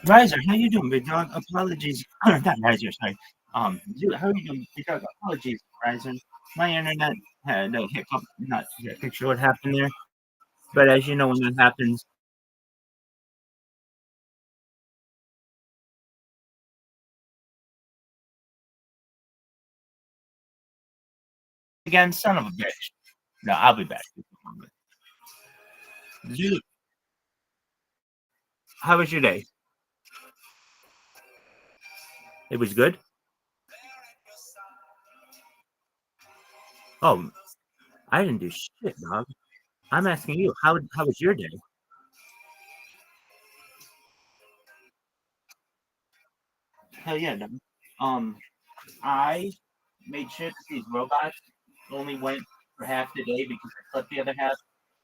Riser, how you doing, big dog? Apologies, not Riser. Sorry. How are you doing, big dog? Apologies, Riser. My internet had a hiccup. Not exactly sure what happened there, but as you know, when that happens, again, son of a bitch. No, I'll be back. Dude, how was your day? It was good. Oh, I didn't do shit, dog. I'm asking you, how was your day? Hell yeah, dog. Um, I made sure that these robots only went for half the day because I slept the other half.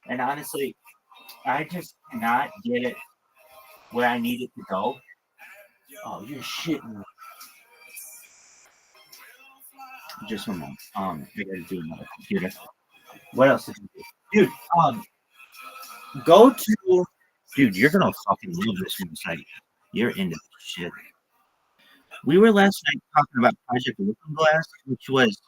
And honestly, I just cannot get it where I need it to go. Oh, you're shitting. Just one moment. I gotta do another computer. What else did you do? Dude, go to. Dude, you're gonna fucking love this website. You're into this shit. We were last night talking about Project Looking Glass, which was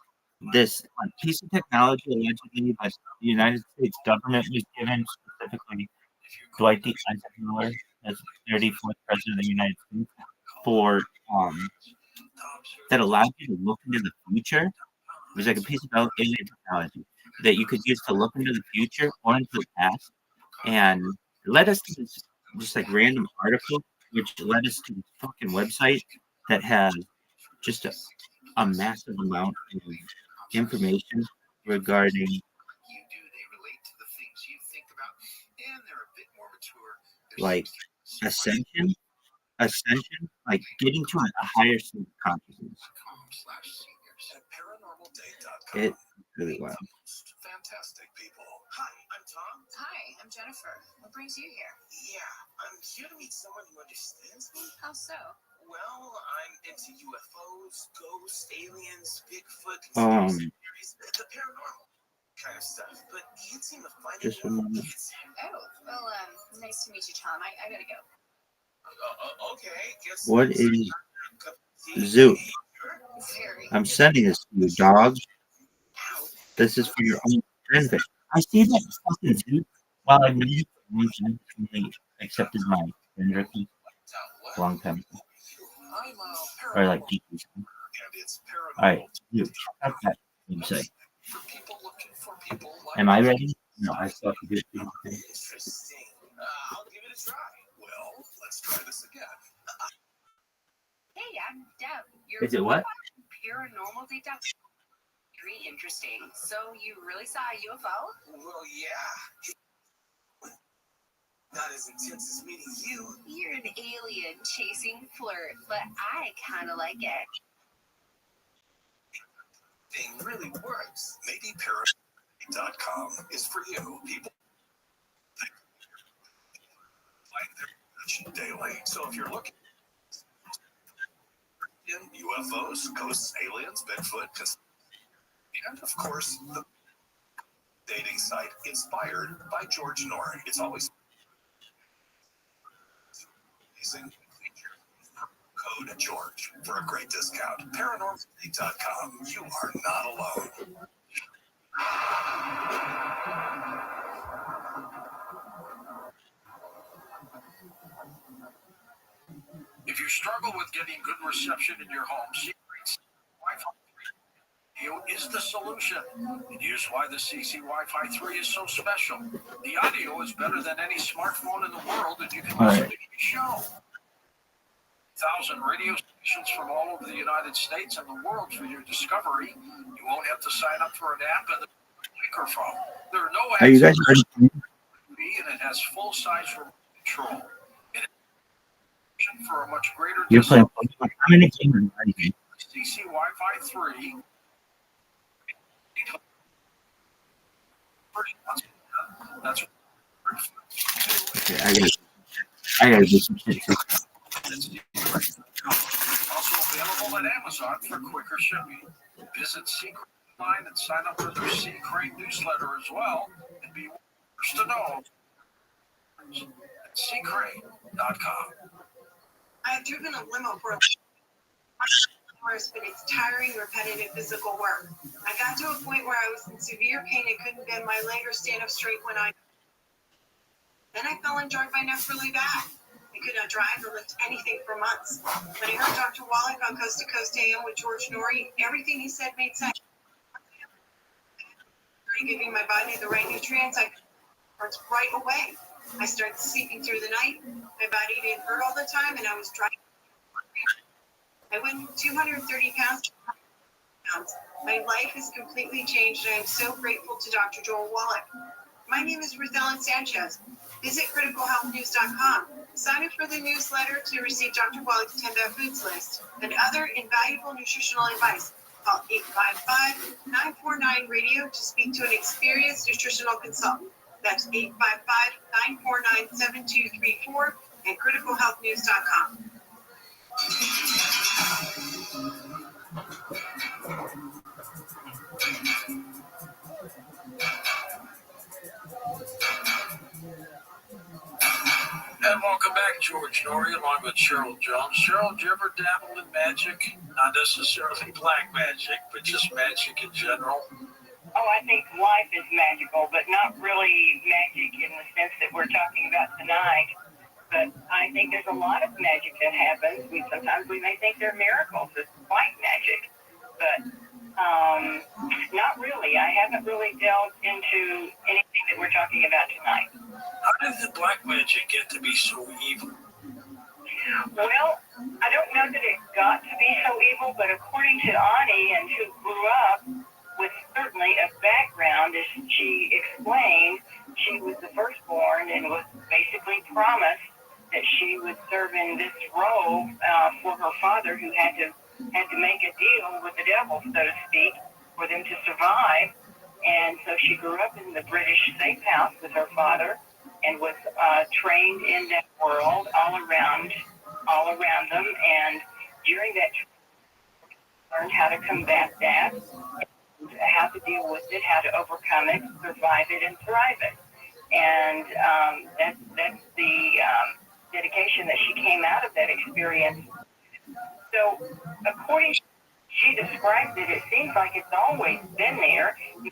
this piece of technology allegedly that the United States government was given, specifically Dwight D. Eisenhower as 34th president of the United States, for um, that allowed you to look into the future. It was like a piece of alien technology that you could use to look into the future or into the past, and it led us to this just like random article, which led us to this fucking website that has just a massive amount of information regarding like ascension, ascension, like getting to a higher state of consciousness. It really well. Fantastic people. Hi, I'm Tom. Hi, I'm Jennifer. What brings you here? Yeah, I'm here to meet someone who understands me. How so? Well, I'm into UFOs, ghosts, aliens, Bigfoot, the paranormal kind of stuff. But can't seem to find it. Just a moment. Oh, well, nice to meet you, Tom. I gotta go. Okay. What is Zoo? I'm sending this to you, dog. This is for your own benefit. I see that fucking Zoo. While I made it for a long time, they accepted my friend request a long time ago. Or like deep. Alright, you check out that website. Am I ready? No, I still have to do it. I'll give it a try. Well, let's try this again. Hey, I'm Deb. Is it what? Paranormal data. Very interesting. So you really saw a UFO? Well, yeah. Not as intense as meeting you. You're an alien chasing flirt, but I kind of like it. Thing really works. Maybe paranormal.com is for you. People find their daily. So if you're looking in UFOs, ghosts, aliens, Bigfoot, and of course the dating site inspired by George Norrie. It's always amazing. Code George for a great discount. Paranormal.com. You are not alone. If you struggle with getting good reception in your home, Wi-Fi is the solution. And here's why the CC Wi-Fi 3 is so special. The audio is better than any smartphone in the world, and you can listen to any show. 1,000 radio stations from all over the United States and the world for your discovery. You won't have to sign up for an app and a microphone. There are no ads. Are you guys ready? And it has full-size remote control. For a much greater You're playing how many games are you? CC Wi-Fi 3. That's okay, I gotta do some shit too. Also available at Amazon for quicker shipping. Visit Secret Line and sign up for their Secret newsletter as well and be first to know at Secret.com. I have driven a limo for hours, but it's tiring, repetitive physical work. I got to a point where I was in severe pain and couldn't bend my leg or stand up straight when I. Then I fell and jarred my neck really bad. I could not drive or lift anything for months. When I heard Dr. Wallach on Coast to Coast AM with George Norrie, everything he said made sense. Giving my body the right nutrients, I hurts right away. I started sleeping through the night. My body didn't hurt all the time, and I was dry. I went from 230 pounds to 100 pounds. My life has completely changed, and I am so grateful to Dr. Joel Wallach. My name is Ruth Ellen Sanchez. Visit criticalhealthnews.com. Sign up for the newsletter to receive Dr. Wallach's 10 Bad Foods list and other invaluable nutritional advice. Call 855-949-RADIO to speak to an experienced nutritional consultant. That's 855-949-7234 and criticalhealthnews.com. And welcome back, George Norrie, along with Cheryl Jones. Cheryl, do you ever dabble in magic? Not necessarily black magic, but just magic in general? Oh, I think life is magical, but not really magic in the sense that we're talking about tonight. But I think there's a lot of magic that happens. Sometimes we may think they're miracles. It's white magic. But not really. I haven't really delved into anything that we're talking about tonight. How did the black magic get to be so evil? Well, I don't know that it got to be so evil, but according to Ani, and who grew up with certainly a background, as she explained, she was the firstborn and was basically promised that she would serve in this role for her father, who had to make a deal with the devil, so to speak, for them to survive. And so she grew up in the British safe house with her father and was trained in that world all around them. And during that, learned how to combat that, how to deal with it, how to overcome it, survive it, and thrive it. And that's the dedication that she came out of that experience. So, according to she described it, it seems like it's always been there. You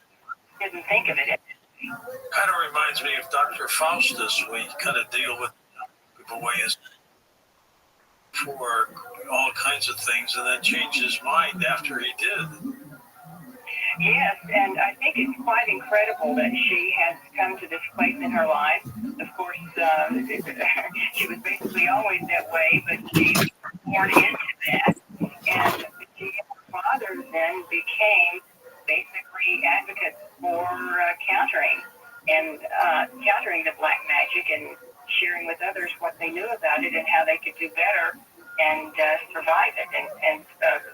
didn't think of it. Kind of reminds me of Dr. Faustus. We kind of deal with the way his for all kinds of things and then change his mind after he did. Yes, and I think it's quite incredible that she has come to this place in her life. Of course, she was basically always that way, but she was born into that. And she and her father then became basically advocates for countering the black magic and sharing with others what they knew about it and how they could do better and survive it and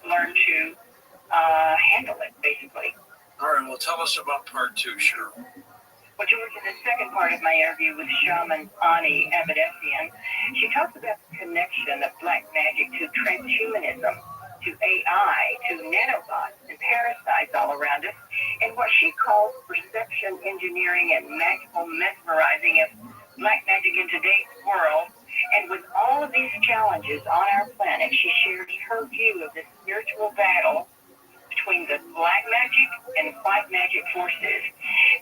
learn to handle it, basically. All right, well, tell us about part two, Cheryl. Well, George, in the second part of my interview with shaman Ani Abedessian, she talks about the connection of black magic to transhumanism, to AI, to nanobots and parasites all around us, and what she calls perception engineering and magical mesmerizing of black magic in today's world. And with all of these challenges on our planet, she shares her view of the spiritual battle between the black magic and white magic forces.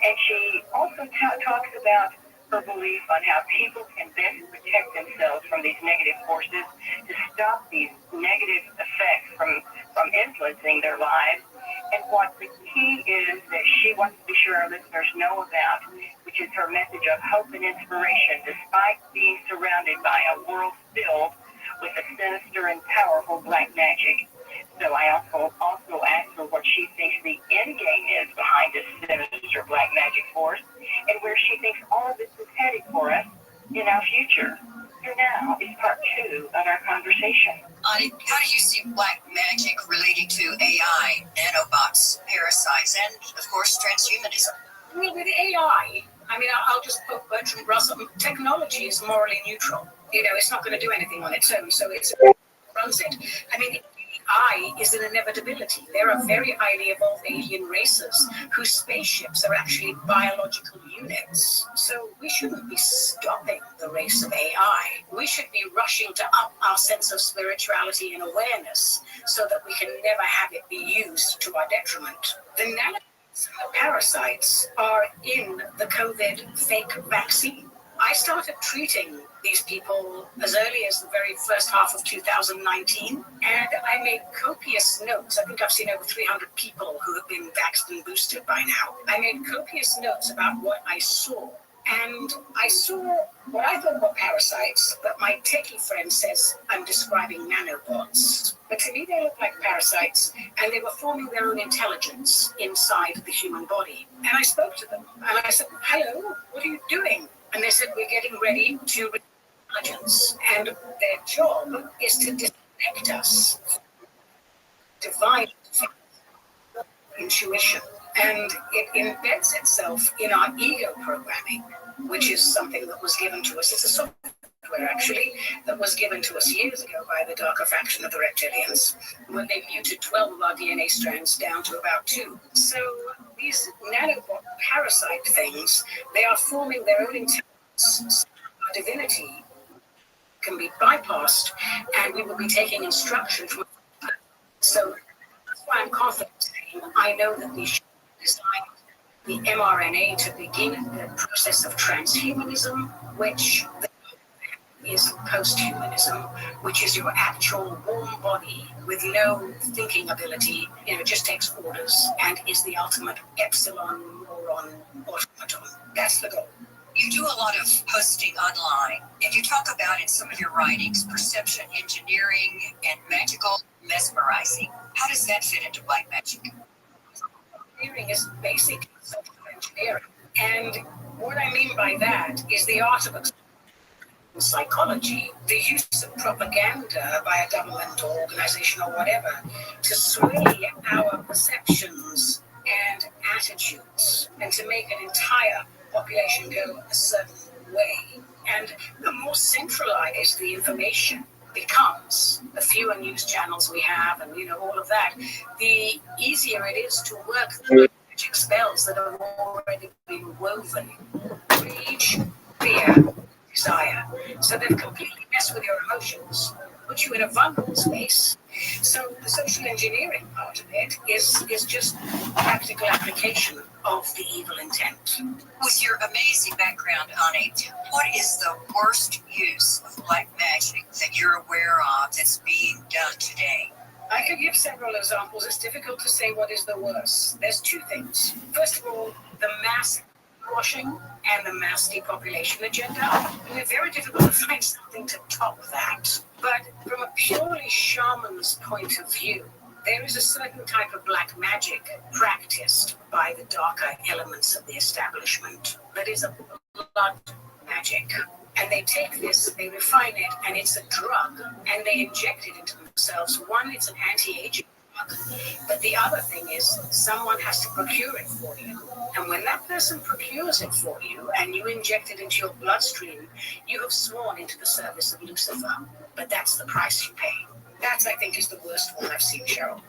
And she also talks about her belief on how people can best protect themselves from these negative forces to stop these negative effects from influencing their lives. And what the key is that she wants to be sure our listeners know about, which is her message of hope and inspiration, despite being surrounded by a world filled with a sinister and powerful black magic. So I also asked her what she thinks the end game is behind this sinister black magic force and where she thinks all of this is headed for us in our future. Here now is part two of our conversation. How do you see black magic relating to AI, nanobots, parasites, and, of course, transhumanism? Well, with AI, I'll just put Bertrand Russell. Technology is morally neutral. It's not going to do anything on its own, so it's runs it. It AI is an inevitability. There are very highly evolved alien races whose spaceships are actually biological units. So we shouldn't be stopping the race of AI. We should be rushing to up our sense of spirituality and awareness so that we can never have it be used to our detriment. The parasites are in the COVID fake vaccine. I started treating these people as early as the very first half of 2019, and I made copious notes. I think I've seen over 300 people who have been vaccinated and boosted by now. I made copious notes about what I saw. And I saw what I thought were parasites, but my techie friend says I'm describing nanobots. But to me, they look like parasites, and they were forming their own intelligence inside the human body. And I spoke to them, and I said, hello, what are you doing? And they said, we're getting ready to intelligence, and their job is to disconnect us, divide intuition, and it embeds itself in our ego programming, which is something that was given to us. It's a software, actually, that was given to us years ago by the darker faction of the reptilians, when they muted 12 of our DNA strands down to about 2. So these nanobot parasite things, they are forming their own intelligence. Our divinity can be bypassed, and we will be taking instruction from. So that's why I'm confident saying I know that we should design the mRNA to begin the process of transhumanism, which is post-humanism, which is your actual warm body with no thinking ability, just takes orders and is the ultimate epsilon moron automaton. That's the goal. You do a lot of posting online, and you talk about in some of your writings perception engineering and magical mesmerizing. How does that fit into black magic? Engineering is basically social engineering. And what I mean by that is the art of psychology, the use of propaganda by a government or organization or whatever to sway our perceptions and attitudes and to make an entire population go a certain way. And the more centralized the information becomes, the fewer news channels we have and all of that, the easier it is to work the magic spells that have already been woven. Rage, fear, desire. So they've completely messed with your emotions, put you in a vulnerable space. So the social engineering part of it is just practical application of the evil intent. With your amazing background, Ani, what is the worst use of black magic that you're aware of that's being done today? I could give several examples. It's difficult to say what is the worst. There's two things. First of all, the mass washing and the mass depopulation agenda. It's very difficult to find something to top that. But from a purely shaman's point of view, there is a certain type of black magic practiced by the darker elements of the establishment that is a blood magic. And they take this, they refine it, and it's a drug, and they inject it into themselves. One, it's an anti-aging drug, but the other thing is someone has to procure it for you. And when that person procures it for you and you inject it into your bloodstream, you have sworn into the service of Lucifer. But that's the price you pay. That, I think, is the worst one I've seen, Cheryl.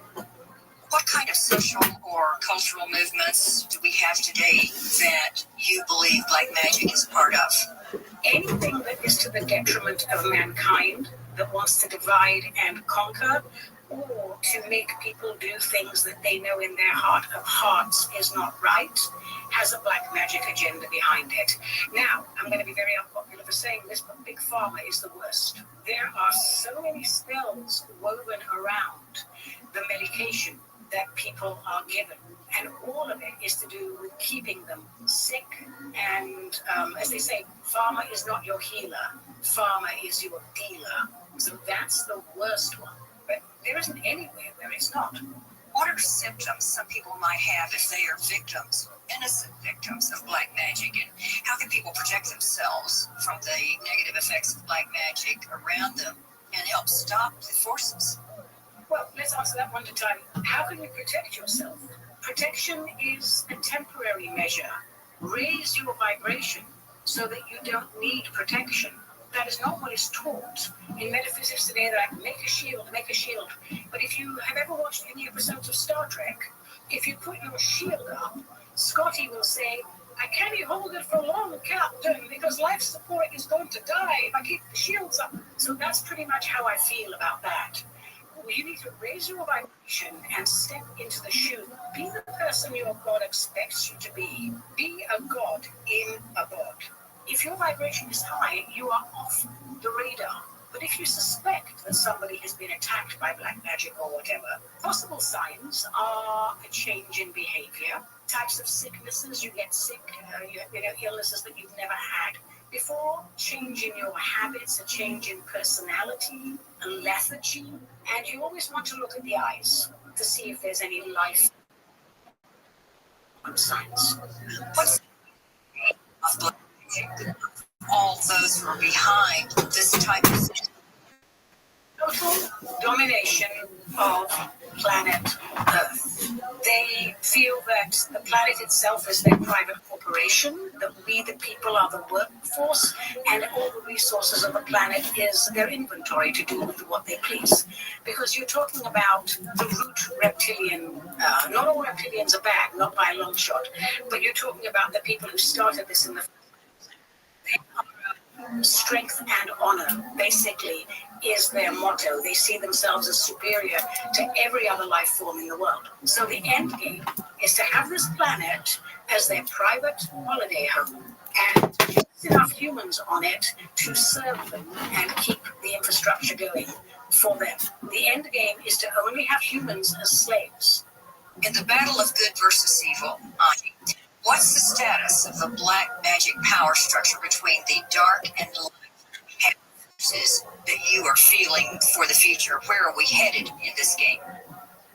What kind of social or cultural movements do we have today that you believe black magic is a part of? Anything that is to the detriment of mankind, that wants to divide and conquer, or to make people do things that they know in their heart of hearts is not right, has a black magic agenda behind it. Now, I'm going to be very unpopular for saying this, but Big Pharma is the worst. There are so many spells woven around the medication that people are given, and all of it is to do with keeping them sick. And as they say, pharma is not your healer, pharma is your dealer. So that's the worst one. But there isn't anywhere where it's not. What are symptoms some people might have if they are victims, innocent victims of black magic? And how can people protect themselves from the negative effects of black magic around them and help stop the forces? Well, let's answer that one at a time. How can you protect yourself? Protection is a temporary measure. Raise your vibration so that you don't need protection. That is not what is taught in metaphysics today. They're like, make a shield, make a shield. But if you have ever watched any episodes of Star Trek, if you put your shield up, Scotty will say, I can't hold it for long, Captain, because life support is going to die if I keep the shields up. So that's pretty much how I feel about that. You need to raise your vibration and step into the shoe. Be the person your God expects you to be. Be a God in a God. If your vibration is high, you are off the radar. But if you suspect that somebody has been attacked by black magic or whatever, possible signs are a change in behavior, types of sicknesses, you get sick, illnesses that you've never had before, change in your habits, a change in personality, a lethargy, and you always want to look at the eyes to see if there's any life signs. What's of black magic? All those who are behind this type of Total domination of planet Earth. They feel that the planet itself is their private corporation, that we, the people, are the workforce, and all the resources of the planet is their inventory to do with what they please. Because you're talking about the root reptilian, not all reptilians are bad, not by a long shot, but you're talking about the people who started this in the strength and honor, basically, is their motto. They see themselves as superior to every other life form in the world. So the end game is to have this planet as their private holiday home and just enough humans on it to serve them and keep the infrastructure going for them. The end game is to only have humans as slaves. in the battle of good versus evil. What's the status of the black magic power structure between the dark and light forces that you are feeling for the future? Where are we headed in this game?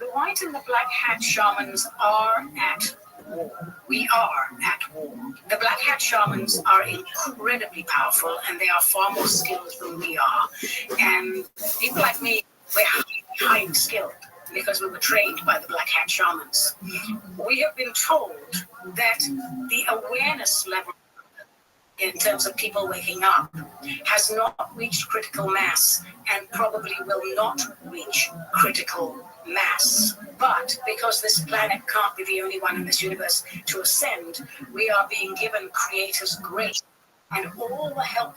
The white and the black hat shamans are at war. We are at war. The black hat shamans are incredibly powerful and they are far more skilled than we are. And people like me, we're highly skilled because we were trained by the black hat shamans. We have been told that the awareness level in terms of people waking up has not reached critical mass and probably will not reach critical mass. But because this planet can't be the only one in this universe to ascend, we are being given Creator's grace and all the help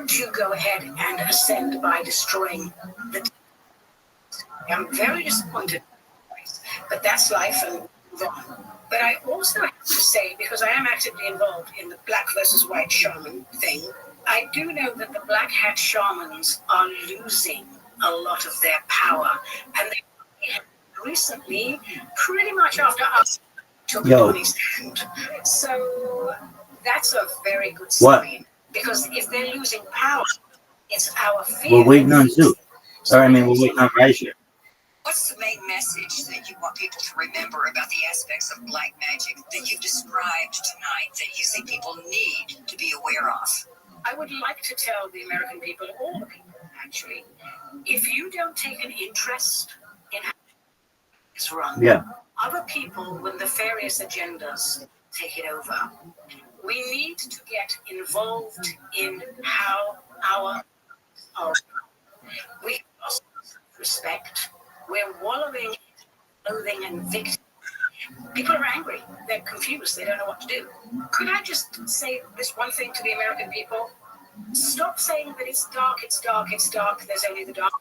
to go ahead and ascend by destroying the... I'm very disappointed, but that's life and move on. But I also have to say, because I am actively involved in the black versus white shaman thing, I do know that the black hat shamans are losing a lot of their power. And they recently, pretty much after us, took Tony's hand. So that's a very good sign. Because if they're losing power, it's our fear. We're waiting on Zoo. Sorry, I mean, we're waiting on Raja. What's the main message that you want people to remember about the aspects of black magic that you've described tonight that you think people need to be aware of? I would like to tell the American people, all the people actually, if you don't take an interest in how it's run, other people with nefarious agendas take it over. We need to get involved in how our we lost respect. We're wallowing in loathing and victim. People are angry. They're confused. They don't know what to do. Could I just say this one thing to the American people? Stop saying that it's dark, it's dark, it's dark. There's only the dark.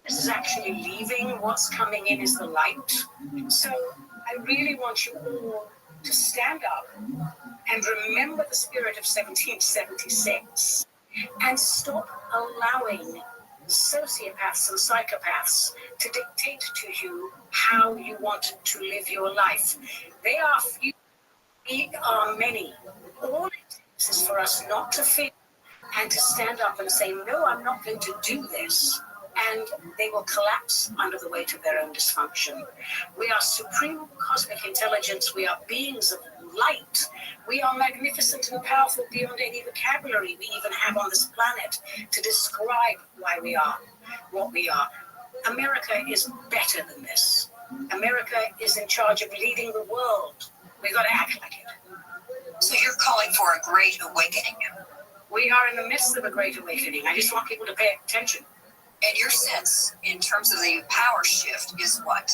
This is actually leaving. What's coming in is the light. So I really want you all to stand up and remember the spirit of 1776 and stop allowing sociopaths and psychopaths to dictate to you how you want to live your life. They are few, we are many. All it takes is for us not to fear and to stand up and say, no, I'm not going to do this. And they will collapse under the weight of their own dysfunction. We are supreme cosmic intelligence. We are beings of light. We are magnificent and powerful beyond any vocabulary we even have on this planet to describe why we are what we are. America is better than this. America is in charge of leading the world. We've got to act like it. So you're calling for a great awakening? We are in the midst of a great awakening. I just want people to pay attention. And your sense, in terms of the power shift, is what?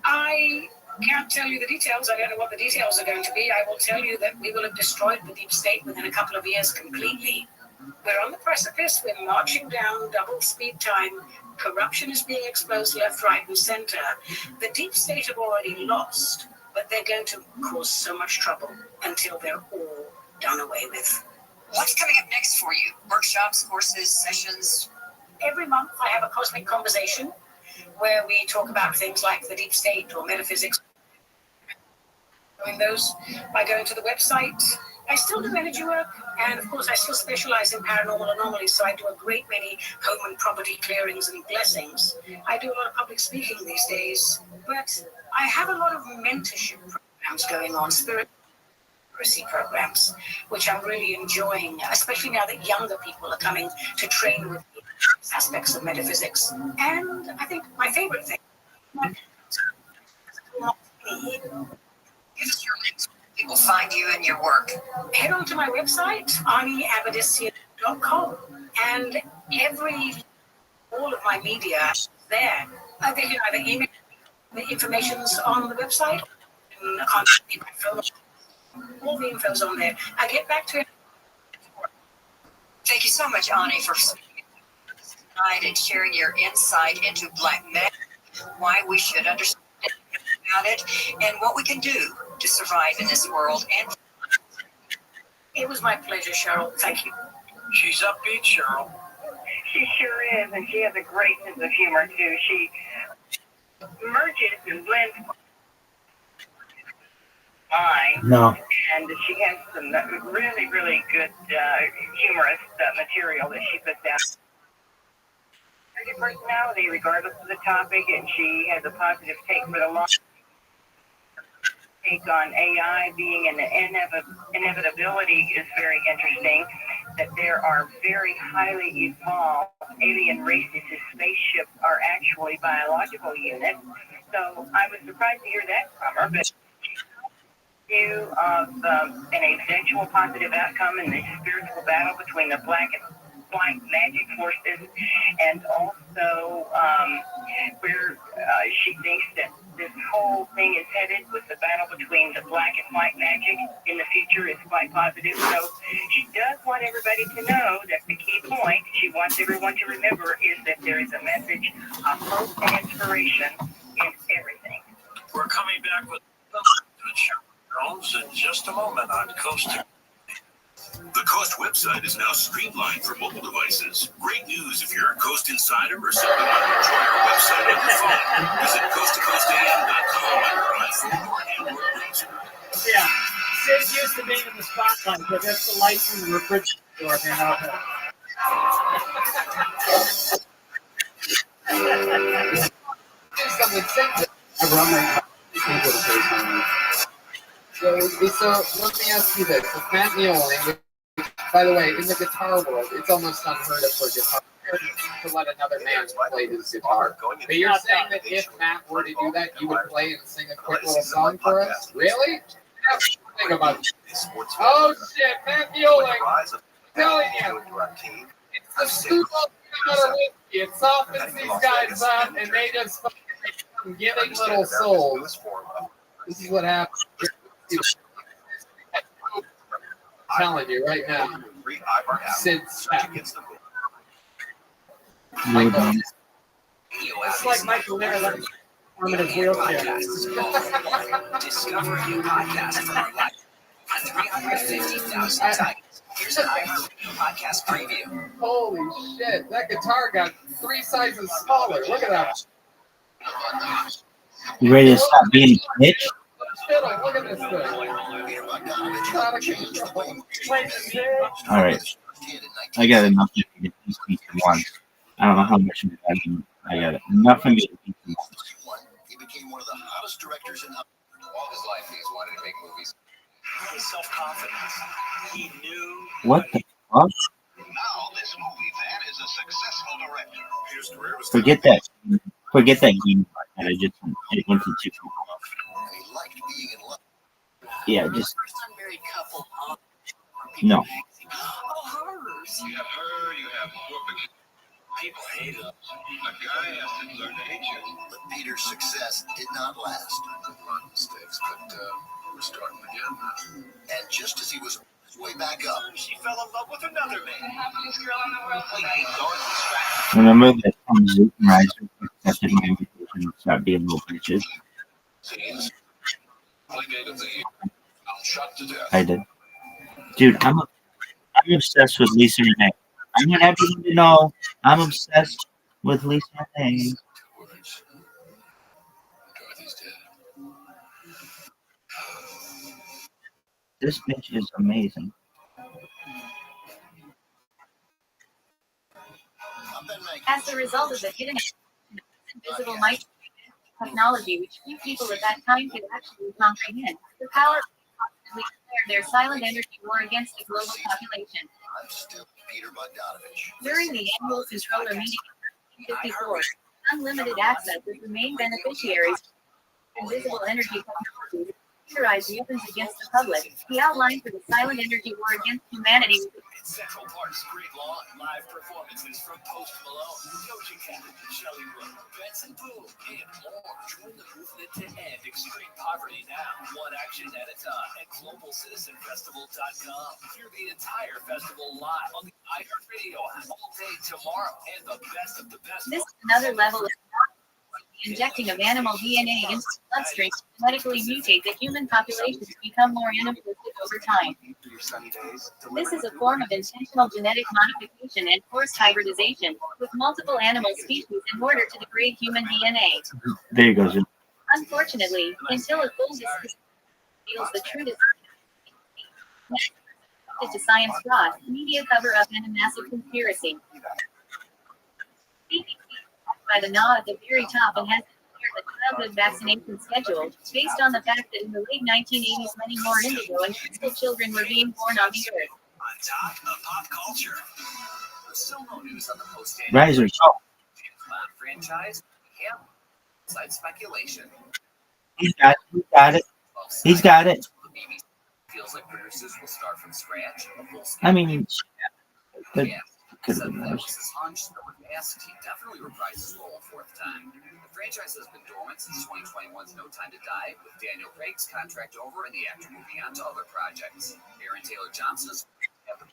I can't tell you the details. I don't know what the details are going to be. I will tell you that we will have destroyed the deep state within a couple of years completely. We're on the precipice. We're marching down double speed time. Corruption is being exposed left, right, and center. The deep state have already lost, but they're going to cause so much trouble until they're all done away with. What's coming up next for you? Workshops, courses, sessions? Every month I have a cosmic conversation where we talk about things like the deep state or metaphysics. Doing those by going to the website. I still do energy work, and of course I still specialize in paranormal anomalies, so I do a great many home and property clearings and blessings. I do a lot of public speaking these days, but I have a lot of mentorship programs going on, spirit programs, which I'm really enjoying, especially now that younger people are coming to train with me aspects of metaphysics. And I think my favorite thing, Give us your links. People find you and your work. head on to my website, aniabadisian.com, and all of my media is there. They can either email the information's on the website, and contact me by phone. All the info's on there. I get back to it. Thank you so much, Ani, for speaking tonight and sharing your insight into black magic, why we should understand about it, and what we can do to survive in this world. And It was my pleasure, Cheryl. Thank you. She's upbeat, Cheryl. She sure is, and she has a great sense of humor, too. She merges and blends mind, No. and she has some really, really good humorous material that she puts out. Her personality, regardless of the topic, and she has a positive take for the long take on AI being an inevitability is very interesting. That there are very highly evolved alien races whose spaceships are actually biological units. So I was surprised to hear that from her, but view of an eventual positive outcome in the spiritual battle between the black and white magic forces, and also where she thinks that this whole thing is headed with the battle between the black and white magic in the future is quite positive. So she does want everybody to know that the key point she wants everyone to remember is that there is a message of hope and inspiration in everything. We're coming back with Cheryl Jones in just a moment on Coast to The Coast website is now streamlined for mobile devices. Great news if you're a Coast insider or simply want to enjoy our website on your phone. Visit coasttocoastam.com on your iPhone or Android browser. Yeah, Sid used to be in the spotlight, but that's the light from the refrigerator, man. So let me ask you this: with Matt Nealing, by the way, in the guitar world, it's almost unheard of for a guitar to let another man play his guitar. But you're saying that if Matt were to do that, you would play and sing a quick little song for us? Really? Think about it. Oh shit, Matt Nealing! I'm telling you, it's the scoop up of whiskey. It softens these guys up, and they just fucking giving little souls. This is what happens. I'm telling you right now. Sid Sack. Michael. It's like Michael Leonard in his wheelchair. Discover a new podcast from our life on 350,000 titles. Here's an iHeartRadio podcast preview. Holy shit, that guitar got 3 sizes smaller. Look at that. You ready to stop being a bitch? Fiddle, look at this thing. All right. I got enough to get these pieces once. I don't know how much of it I got it. Enough for me to eat them once. He became one of the hottest directors in All his life, he's wanted to make movies. His self-confidence. He knew. What the fuck? Now this movie fan is a successful director. His career was Forget that. Forget that game part that I just it went to 2 people. and he liked being in love. Yeah, just First unmarried couple. no. Oh, hers. You have her, you have more. People hate it. A guy has to learn to hate you. But Peter's success did not last. A lot of mistakes, but we're starting again now. And just as he was on his way back up, She fell in love with another man. The happiest girl in the world Completely ignored the distraction. Remember that Zoot and Rise accepted my invitation and start being little bitches? Scenes. Playmate of the year. Shot to death. I did. Dude, I'm obsessed with Lisa Renee. I want everyone to know I'm obsessed with Lisa Renee. Words. Dorothy's dead. This bitch is amazing. As a result of the hidden invisible might technology, which few people at that time could actually comprehend, the power constantly declared their silent energy war against the global population. I'm still Peter Bogdanovich. During the annual controller meeting in 1954, unlimited access is the main beneficiaries of invisible energy technology. The weapons against the public. He outlined for the silent energy war against humanity. In Central Park's Great Lawn, live performances from Post Malone, Doja Cat, Shelley Wood, Benson Boone, and more. Join the movement to end extreme poverty now, one action at a time, at GlobalCitizenFestival.com. Hear the entire festival live on the iHeartRadio app all day tomorrow, and the best of the best. This is another level of injecting of animal DNA into the bloodstream to genetically mutate the human population to become more animalistic over time. This is a form of intentional genetic modification and forced hybridization with multiple animal species in order to degrade human DNA. There you go, Zoot. Unfortunately, until a full discussion reveals the true design to science fraud, media cover up and a massive conspiracy. By the gnaw at the very top and has declared the childhood vaccination schedule, based on the fact that in the late 1980s many more indigo and crystal children were being born on the earth. On top of pop culture. Still no news on the post Riser, go. franchise. Yeah. Side speculation. He's got it. He's got it. The BBC feels like producers will start from scratch. I mean, but Yeah. could Said have been that worse. was his hunch, though when asked, he definitely reprised his role a fourth time. The franchise has been dormant since 2021's No Time to Die, with Daniel Craig's contract over and the actor moving on to other projects. Aaron Taylor Johnson's 007.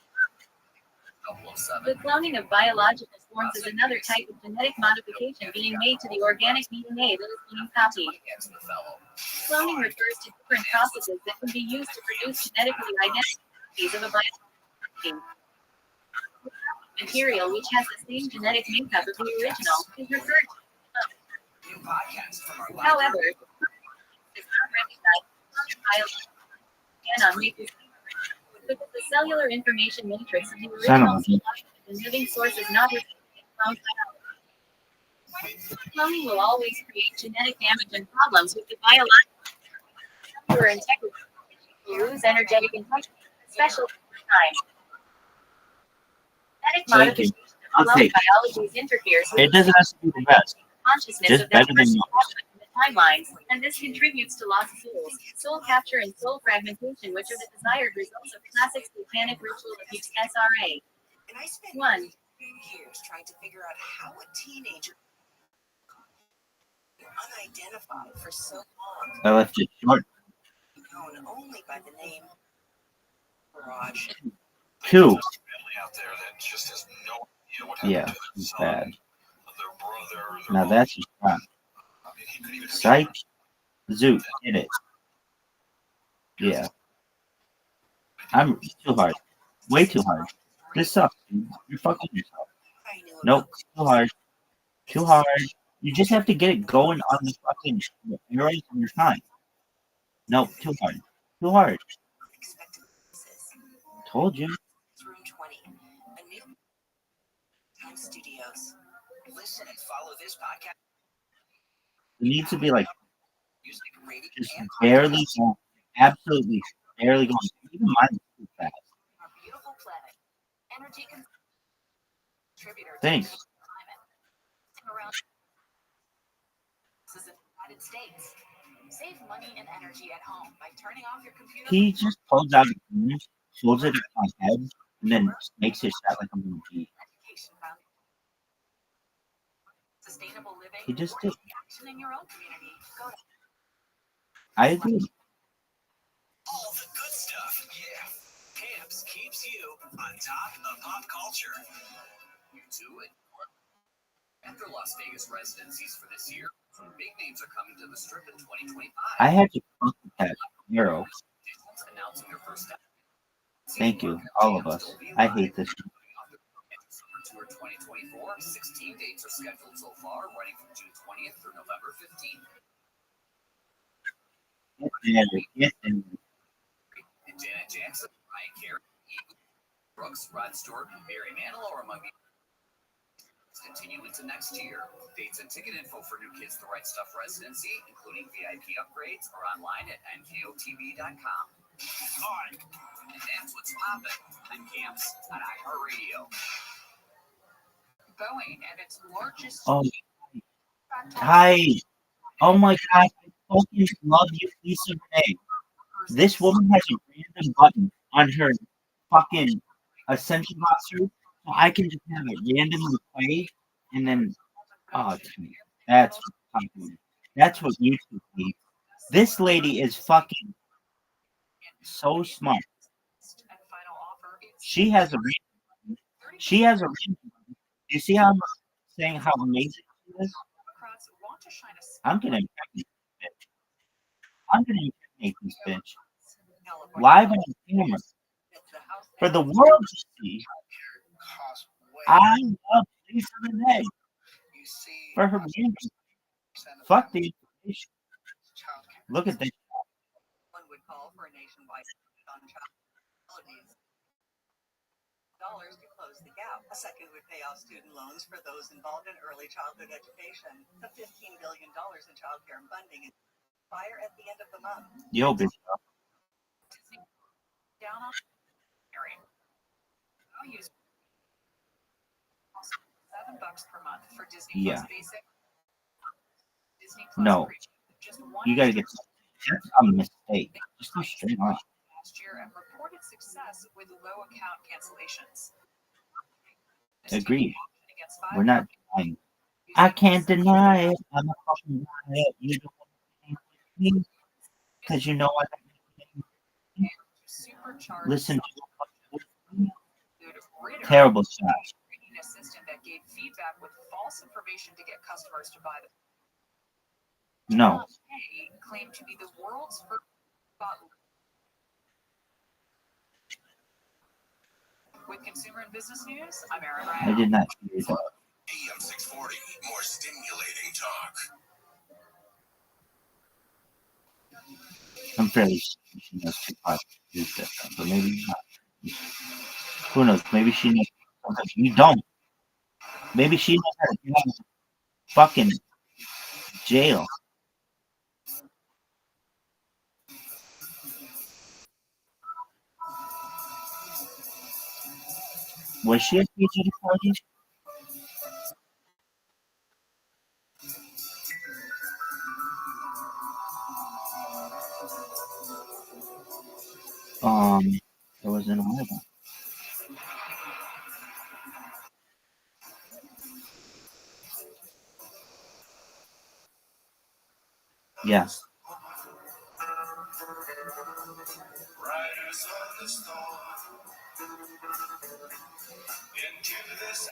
The cloning of biological forms is another type of genetic modification being made to the organic DNA that is being copied. Answer the fellow. Cloning refers to different processes that can be used to produce genetically identical copies of a biological material which has the same genetic makeup of the original is referred to. New podcast from our However, it's not recognized as cannot make this because the cellular information matrix of the original living source is not cloned. Cloning will always create genetic damage and problems with the biological cellular integrity. Will lose energetic integrity, especially over time. Genetic modification I'll of take it. biology interferes with It doesn't have to be the best. consciousness Just of that better than person yours. in the timelines, and this contributes to lost souls, soul capture, and soul fragmentation, which are the desired results of classic satanic ritual abuse SRA. And I spent 1. years trying to figure out how a teenager unidentified for so long, I left it short. known only by the name Garage. 2. Family out there that just has no idea what happened Yeah, to their it's son, bad. their brother, their Now mom. that's just crap. I mean, he could even Psych. Zoot, hit it. Yeah. I'm too hard. Way too hard. This sucks. You're fucking yourself. I knew Nope. about Too hard. Too hard. You just have to get it going on the fucking arrows on your time. Nope. Too hard. Too hard. unexpected places. Told you. Room 20, a new home studios. Listen and follow this podcast. It needs to be like Music, radio, just and barely going. Absolutely barely going. Even mine is too fast. Our beautiful planet. Energy contributor to Thanks. climate. Around the United States. Save money and energy at home by turning off your computer. He just pulls out his phone, holds it in my head, and then makes it sound like a movie. Sustainable living. He just did. Action in your own community. Go to I agree. All the good stuff. Yeah. Camps keeps you on top of pop culture. You do it. At their Las Vegas residencies for this year, some big names are coming to the Strip in 2025. I had to fuck with that arrow. Announcing their first Thank you, all of us. I hate this. Tour 2024. 16 dates are scheduled so far, running from June 20th through November 15th. And Janet Jackson, Ryan Carey, Brooks, Rod Stewart, and Barry Manilow are among the continue into next year. Dates and ticket info for New Kids The Right Stuff residency, including VIP upgrades, are online at nkotv.com. On, and that's what's popping on Camps on iHeartRadio. Boeing and its largest. Oh, hi. Oh my God, I fucking love you, Lisa Renee. This woman has a random button on her fucking Essential roster, so I can just have it randomly played, and then, oh, that's what YouTube needs. This lady is fucking so smart. She has a reason. You see how I'm saying how amazing she is? I'm gonna impregnate this bitch. Live on camera. For the world to see. I love Lisa Renee. For her music. Fuck the information. Look at this. One would call for a nationwide on child facilities. Dollars to close the gap. A second would pay off student loans for those involved in early childhood education. The $15 billion in child care funding expire at the end of the month. Yo, bitch. Down on area. I'll use $7 per month for Disney Plus Basic. Disney Plus No. Just one You gotta get that's a mistake. Just go straight on. last year and reported success with low account cancellations. Agreed. We're not denying. I can't deny it. I'm a fucking deny it. You don't want to me because you know I listen to terrible shot. Assistant that gave feedback with false information to get customers to buy them. No. Claimed to be the world's first bottle. With consumer and business news, I'm Aaron Ryan. I did not hear that. AM 640, more stimulating talk. I'm fairly sure she knows too much to use that, but maybe not. Who knows? Maybe she knows something you don't. Maybe she knows how to get out of fucking jail. Was she at PG parties? There was an order. Yes. Riders on the storm into this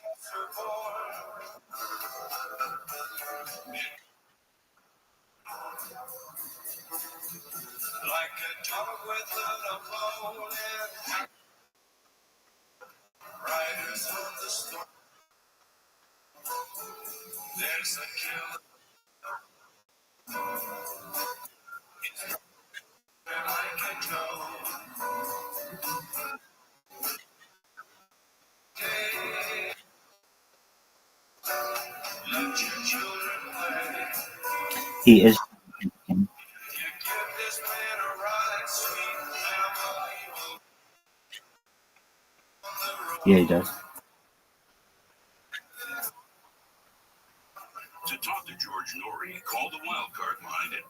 like a dog without a bone. Riders on the storm. There's a killer. And I can know. Hey, let your children play. He is. You give this man a ride, sweet family. Yeah, he does. To talk to George Norrie, call the wildcard line at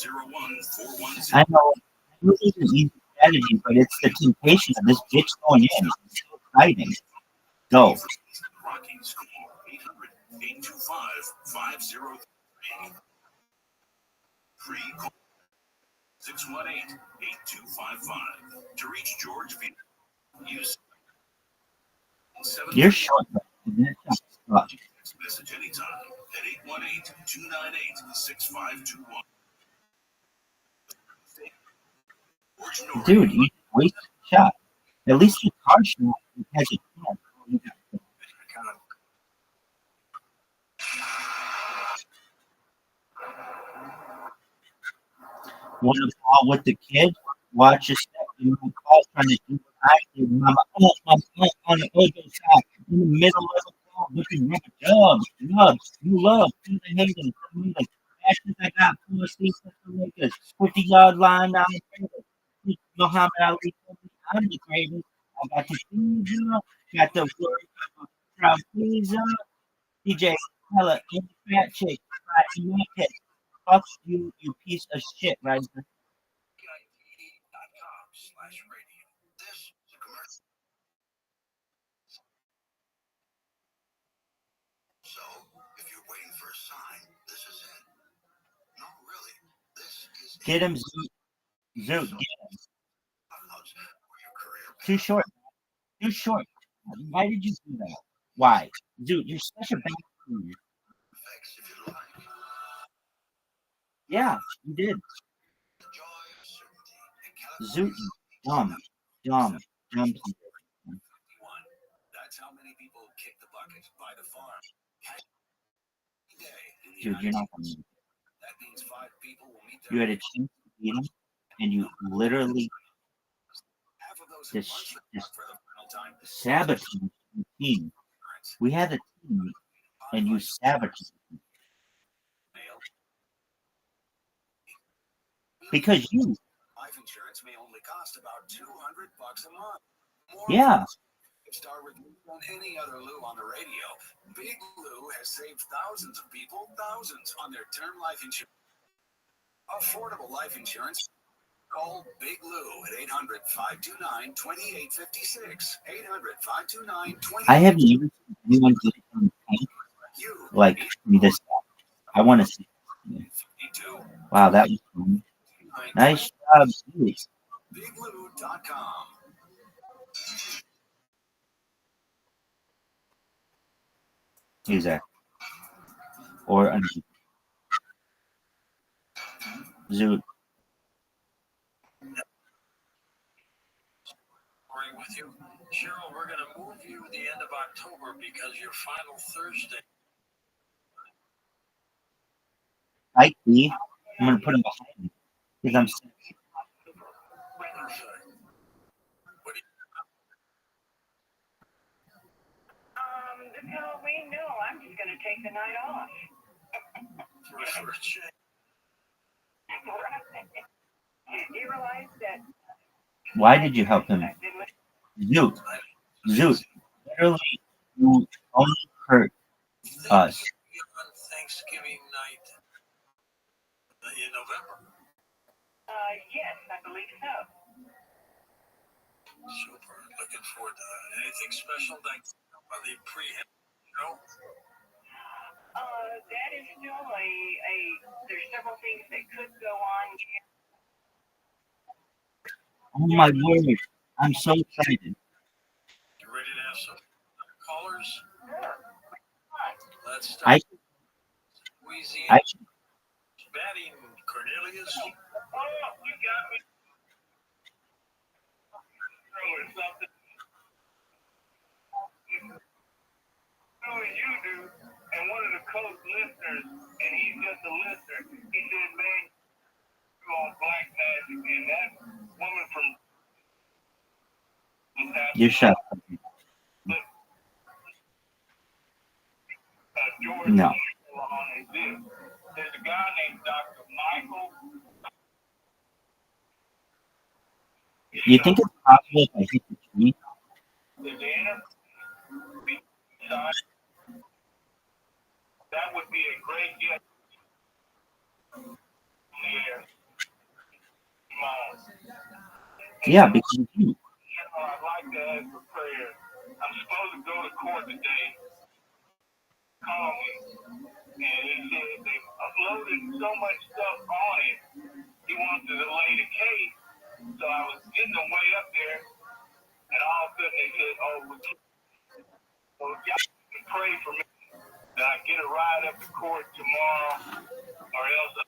818-501-4100. I know. It was easy strategy, but it's the temptation of this bitch going in. It's so exciting. Go. Rocking School 800-825-5033. Free call 618-8255. To reach George Peter, use You're short. message anytime at 818-298-6521. Dude, you waste a shot. At least your car shot has a chance. Want to call with the kid? Watch your step. You know, call trying to do what I did. Mama, on the other side, in the middle of the call, looking like a dub. You love. Do the haters. The ashes I got, pussy, 50-yard line down the field. Muhammad Ali told me I'm the greatest. I got the pizza, got the word from pizza. DJ Hella in the fat chick, right in my pit. Fuck you, you piece of shit, right? KITE.com/radio. This is a commercial. So, if you're waiting for a sign, this is it. No, really, this is Get him, Zoot. Zoot, get him. Too short. Too short. Why did you do that? Why? Zoot, you're such a bad food. Yeah, you did. Zoot, dumb. That's how many people kick the bucket by the farm. Dude, you're not going to. That means 5 people will meet You had a chance to beat him, and you literally just sabotaged the team. We had a team, and you sabotaged it. Because you. Life insurance may only cost about $200 a month. Yeah. Star review than any other Lou on the radio. Big Lou has saved thousands of people thousands on their term life insurance. Affordable life insurance. Call Big Lou at 800-529-2856. 800-529-2856. I have never seen anyone get it from the tank like this. I want to see. Wow, that was fun. Nice job, dude. BigLou.com. Exactly. Or Zoot. With you, Cheryl, we're going to move you the end of October because your final Thursday. I see. I'm gonna put him behind me because I'm sick. This Halloween, no, I'm just going to take the night off. You realize that? Why did you help him? Zoot. Literally, you only hurt us. On Thanksgiving night in November. Yes, I believe so. Super. Looking forward to that. Anything special like on the show? That is still there's several things that could go on. Oh my word! I'm so excited. You ready to have some callers? Let's start. Louisiana. Batting Cornelius. Oh, you got me. Or something. You do, and one of the coach listeners, and he's just a listener. He said, "Man, you on Black Magic, and that woman from." You're shut up. No. There's a guy named Dr. Michael. You think it's possible if I hit the tree? That would be a great gift. Yeah, because of you. I'd like to ask for prayer. I'm supposed to go to court today. Call me. And he said they uploaded so much stuff on it. He wants to delay the case. So I was getting the way up there, and all of a sudden they said, oh, y'all can pray for me that I get a ride up to court tomorrow, or else a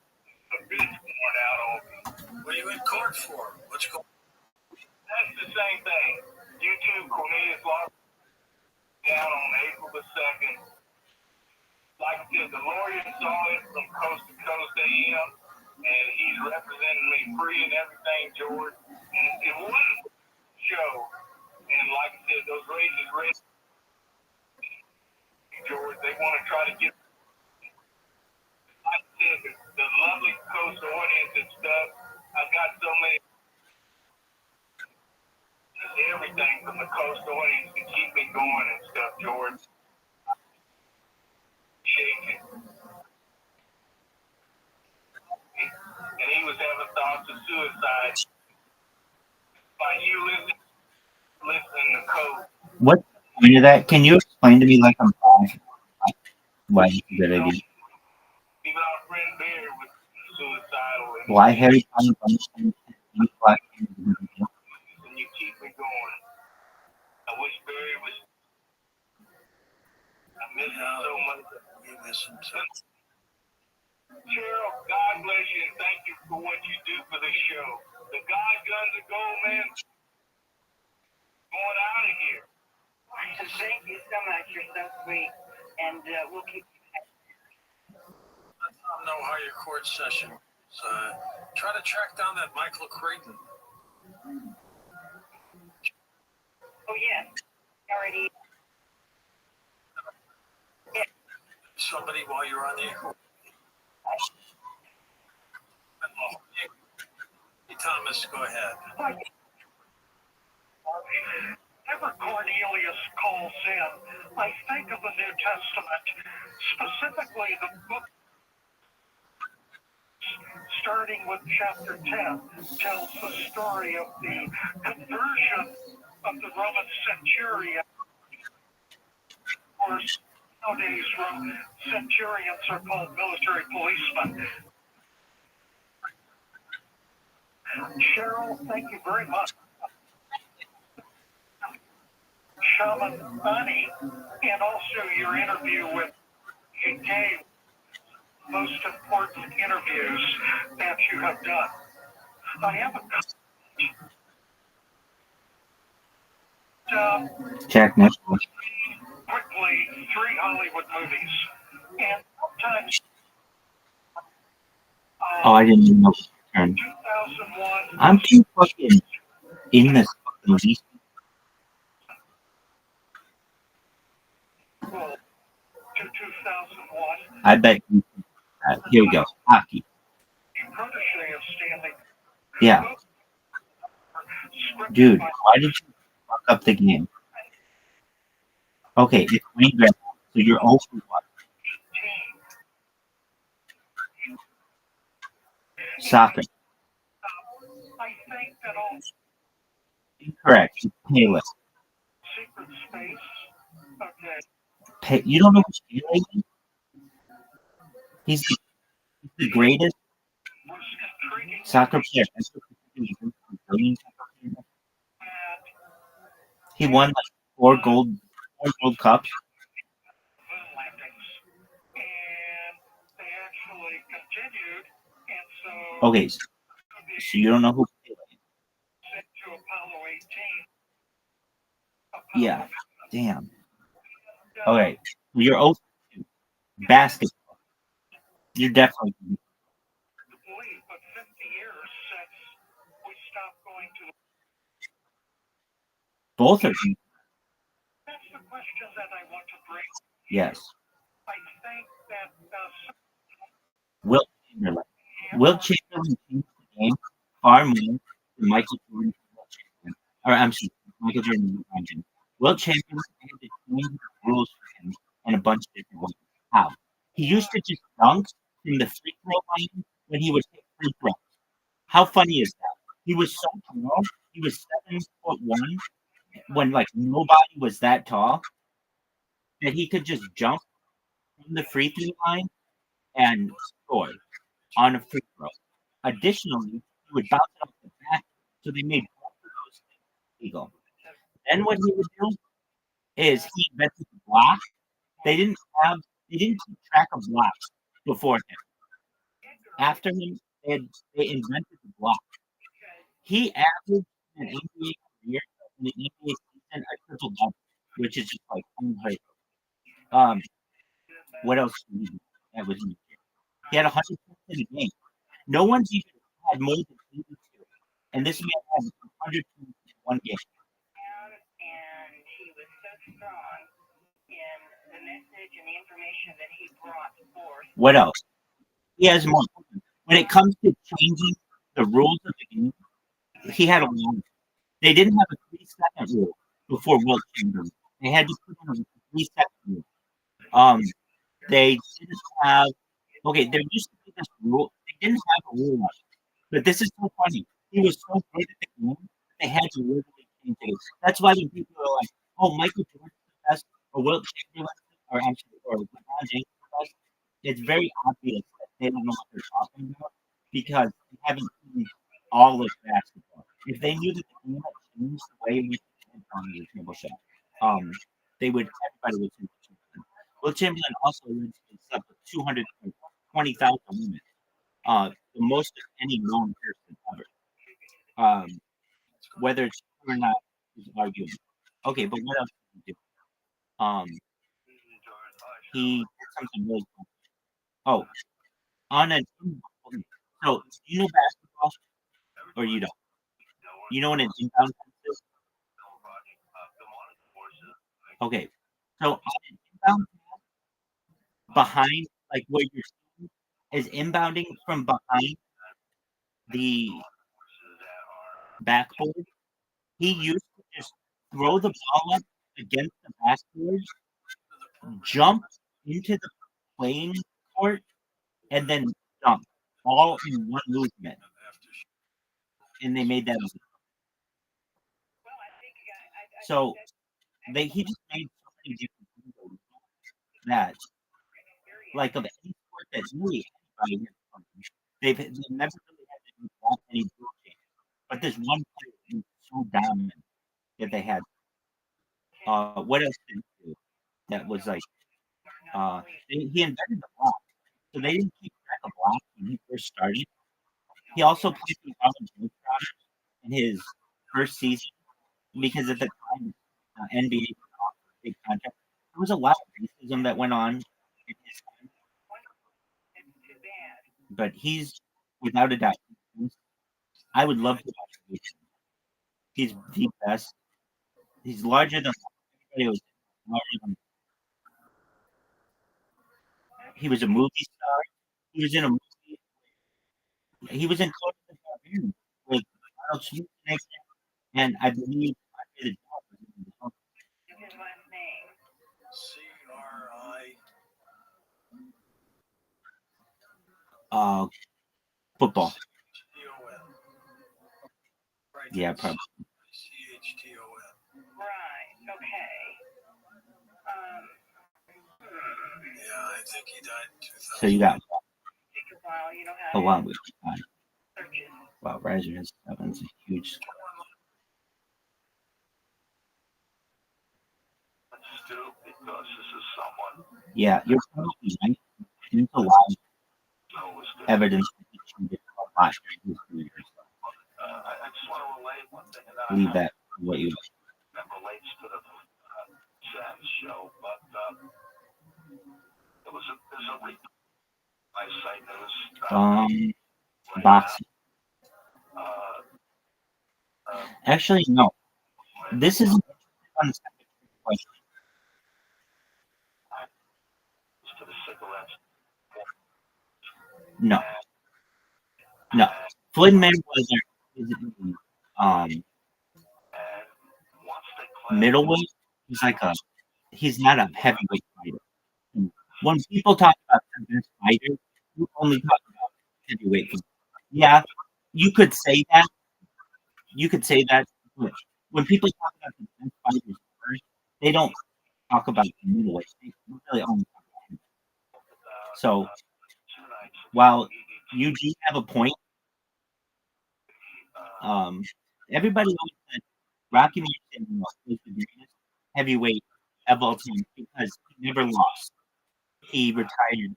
bitch worn out on me. What are you in court for? What's going on? That's the same thing. YouTube Cornelius lost down on April the 2nd. Like I said, the lawyer saw it from Coast to Coast AM, and he's representing me free and everything, George. And it wasn't a show. And like I said, those races, George, they want to try to get, like I said, the lovely Coast audience and stuff. I've got so many, everything from the Coast audience to keep me going and stuff, George. Shaking. And he was having thoughts of suicide. By you listening to Code. What's the point of that? Can you explain to me like I'm why you did it? Even our friend Barry was suicidal. Why Harry Potter? And you keep me going. I wish Barry was. I miss him so much. You miss him so much. Cheryl, God bless you and thank you for what you do for the show. The God Guns of Gold, man, going out of here. Thank you so much. You're so sweet. And we'll keep. Let Tom know how your court session is. Try to track down that Michael Creighton. Oh, yes. Already. Yeah. Somebody while you're on the air. Hey, Thomas, go ahead. Whenever Cornelius calls in, I think of the New Testament, specifically the book starting with chapter 10, tells the story of the conversion of the Roman centurion. Of course, nowadays Roman centurions are called military policemen. Cheryl, thank you very much. Shaman Bunny, and also your interview with gave most important interviews that you have done. I have a Jack Nicholson. quickly 3 Hollywood movies, and sometimes Oh, I didn't even know. 2001. I'm too fucking in this fucking movie. To 2001. I bet you. Here we go. Hockey. Protege of Stanley. Yeah. Dude, why did you fuck up the game? Okay, it's Wayne Gretzky, so you're 0 for what? Soccer. I think that all Incorrect. It's Payless. secret space. Okay. You don't know who Payless is? He's the greatest soccer player. He won like 4 gold cups. Okay, so you don't know who Pele is. Yeah, damn. Okay, you're 0 basketball. You're definitely. Both are. That's the question that I want to bring. Yes. I think that Wilt Chamberlain changed the game far more than Michael Jordan. Or I'm sorry, Michael Jordan. Wilt Chamberlain had to change the rules for him in a bunch of different ways. How? He used to just dunk from the free throw line when he would hit free throws. How funny is that? He was so tall he was 7'1" when like nobody was that tall, that he could just jump from the free throw line and score on a free throw. Additionally, he would bounce it off the back, so they made both of those things legal. Then what he would do is he invented the block. They didn't keep track of blocks before him. After him, they invented the block. He averaged in an NBA career, in an NBA season, a triple double, which is just like unheard of. What else did he do? That was me. He had 100 points in a game. No one's even had more than 82. And this man had 100 points in one game. And he was so strong in the message and the information that he brought forth. What else? He has more. When it comes to changing the rules of the game, he had a lot. They didn't have a 3-second rule before Wilt Chamberlain. They had to put in a 3-second rule. They didn't have. Okay, there used to be this rule. They didn't have a rule on it. But this is so funny. He was so good at the game, they had to literally change it. That's why when people are like, "Oh, Michael Jordan's the best," or Wilt Chamberlain, or LeBron James is the best, it's very obvious that they don't know what they're talking about because they haven't seen all of basketball. If they knew that the game had changed the way in which they did on the table shot, everybody would say Wilt Chamberlain also wins himself with 220,000 women, the most of any known person ever. Whether it's true or not is arguable. Okay, but what else did he do? He did something really cool. Oh, on an so do you know basketball or you don't? You know what an inbound pass is? Okay, so on an inbound pass, behind like where you're seeing is inbounding from behind the backboard. He used to just throw the ball up against the backboard, jump into the playing court, and then dunk all in one movement. And they made that movie. So he just made so many different things that, like, of any sport that's really anybody has fun. They've never really had to do that many rule changes. But this one player was so dominant that they had. What else did he do? That was like, he invented the block. So they didn't keep track of blocks when he first started. He also played the Harlem Globetrotters in his first season because at the time, NBA offered a big contract. There was a lot of racism that went on in his time. But he's, without a doubt, I would love to watch him. He's the best. He's larger than everybody else. He was a movie star. He was in a movie. He was in Close to the Barbarian with Arnold Schwarzenegger, and I believe I did His last name. C-R-I. Football. Yeah, probably. Right. Okay. Yeah, I think he died in 2000. So you got a long way of time. Wow, Riser has 7 is a huge score. Because this is someone. Yeah, you're probably right. There's a lot of evidence that he cheated a lot during his career. I just want to relate one thing. Leave that to what you. That relates to the Sam's show, but there's a week. I say news. Boxing. Actually, no. This is on the second question. No. Floyd Mayweather is middleweight. He's not a heavyweight fighter. When people talk about the best fighter, you only talk about heavyweight. Yeah, you could say that. you could say that. But when people talk about the best fighters first, they don't talk about the middleweight. They really only talk about him. So while you do have a point, everybody always said Rocky Marciano is the greatest heavyweight of all time because he never lost. He retired.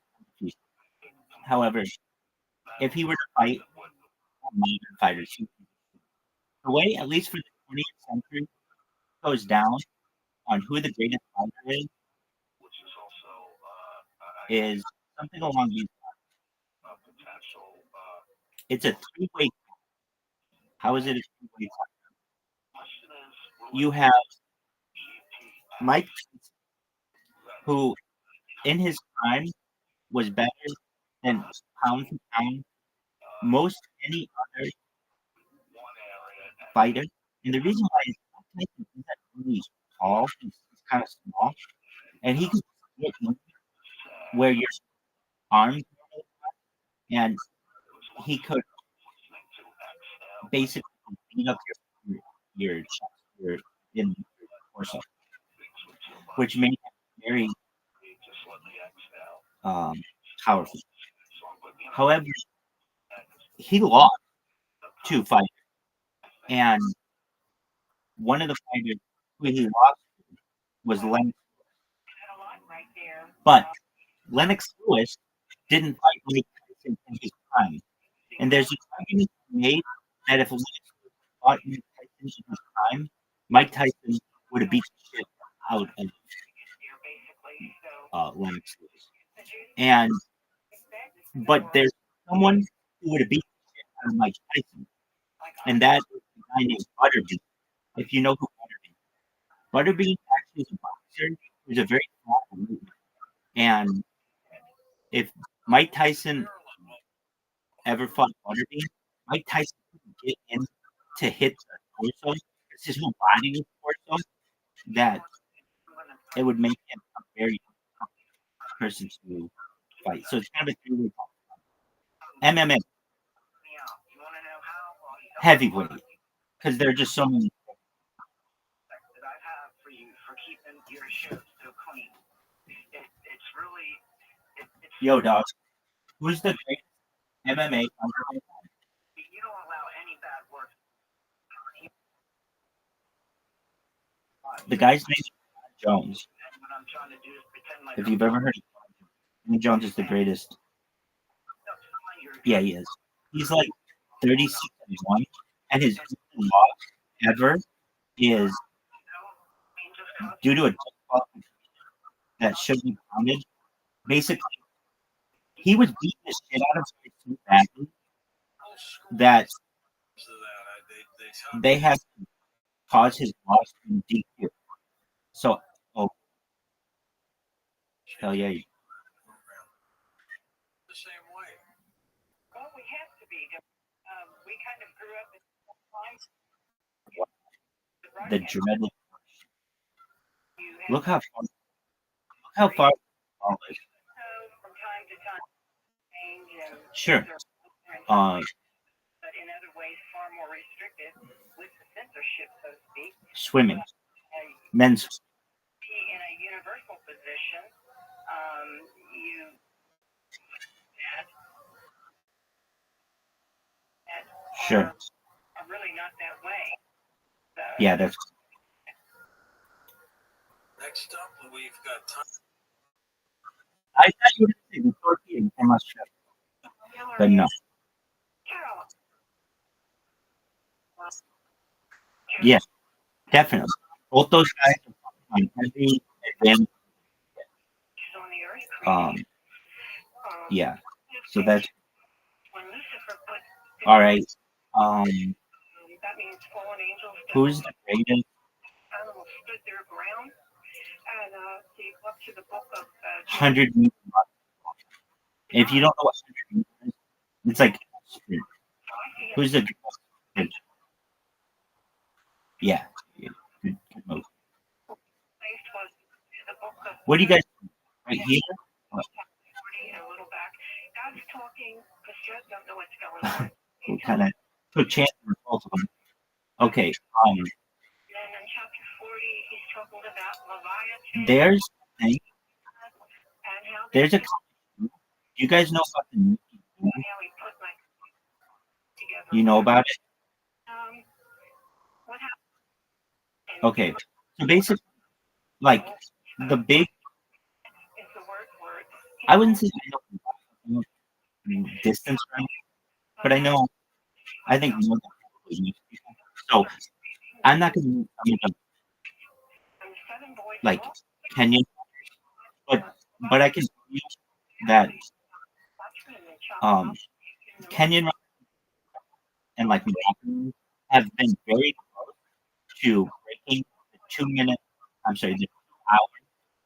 However, if he were to fight modern fighters, the way, at least for the 20th century, goes down on who the greatest fighter is something along these lines. It's a three-way. How is it a three-way? You have Mike, who in his prime was better than pound for pound most any other fighter. And the reason why is Mike Tyson isn't really tall, he's kind of small, and he could get in where your arms are, and he could basically beat up your chest, your in your torso, which made him very powerful. However, he lost 2 fights, and one of the fighters who he lost to was Lennox. But Lennox Lewis didn't fight Mike Tyson in his prime, and there's an argument made that if Lennox fought Mike Tyson in his prime, Mike Tyson would have beat the shit out of Lennox Lewis. And but there's someone who would have beat the shit out of Mike Tyson, and that is a guy named Butterbean. If you know who Butterbean actually is a boxer who's a very small movement. And if Mike Tyson ever fought Butterbean, Mike Tyson couldn't get in to hit the torso. It's his whole body was torso that it would make him a very tough person to fight. So it's kind of a three-way fight. MMA, heavyweight, because there are just so many. Yo, dog, who's the greatest MMA fighter? The guy's name is Jones. If you've ever heard of him, Jones is the greatest. Yeah, he is. He's like 36-1, and his loss ever is due to a that should be counted. Basically, he was beating the shit out of so badly that they had to cause his loss in DQ. So, oh, hell yeah. The dreaded. Look how far is. Sure. Swimming. Men's. In a universal position, Sure. Are really not that way. So, yeah, that's. Next up, we've got time. I thought you were going to say the tortilla and Emma Chef. But no. Yes, definitely. Both those guys are on heavy and yeah. So that's all right. Who's the greatest? 100 meters. If you don't know what 100 meters is, it's like sprint. Who's the greatest? Yeah. Good move. What do you guys think? Right here? What kind of took chance for both of them? Okay. And in chapter 40, he's talking about Leviathan. There's a thing. And how There's a. You guys know about the Nikki? how he put like together. You know about it? What happened? Okay. So basically, like the big. It's the word. I wouldn't say I know distance from, but I know. I think more than most people. So I'm not going to like Kenyan, but I can tell you that Kenyan and like Moroccan have been very close to breaking the 2 minute. I'm sorry, the 2 hour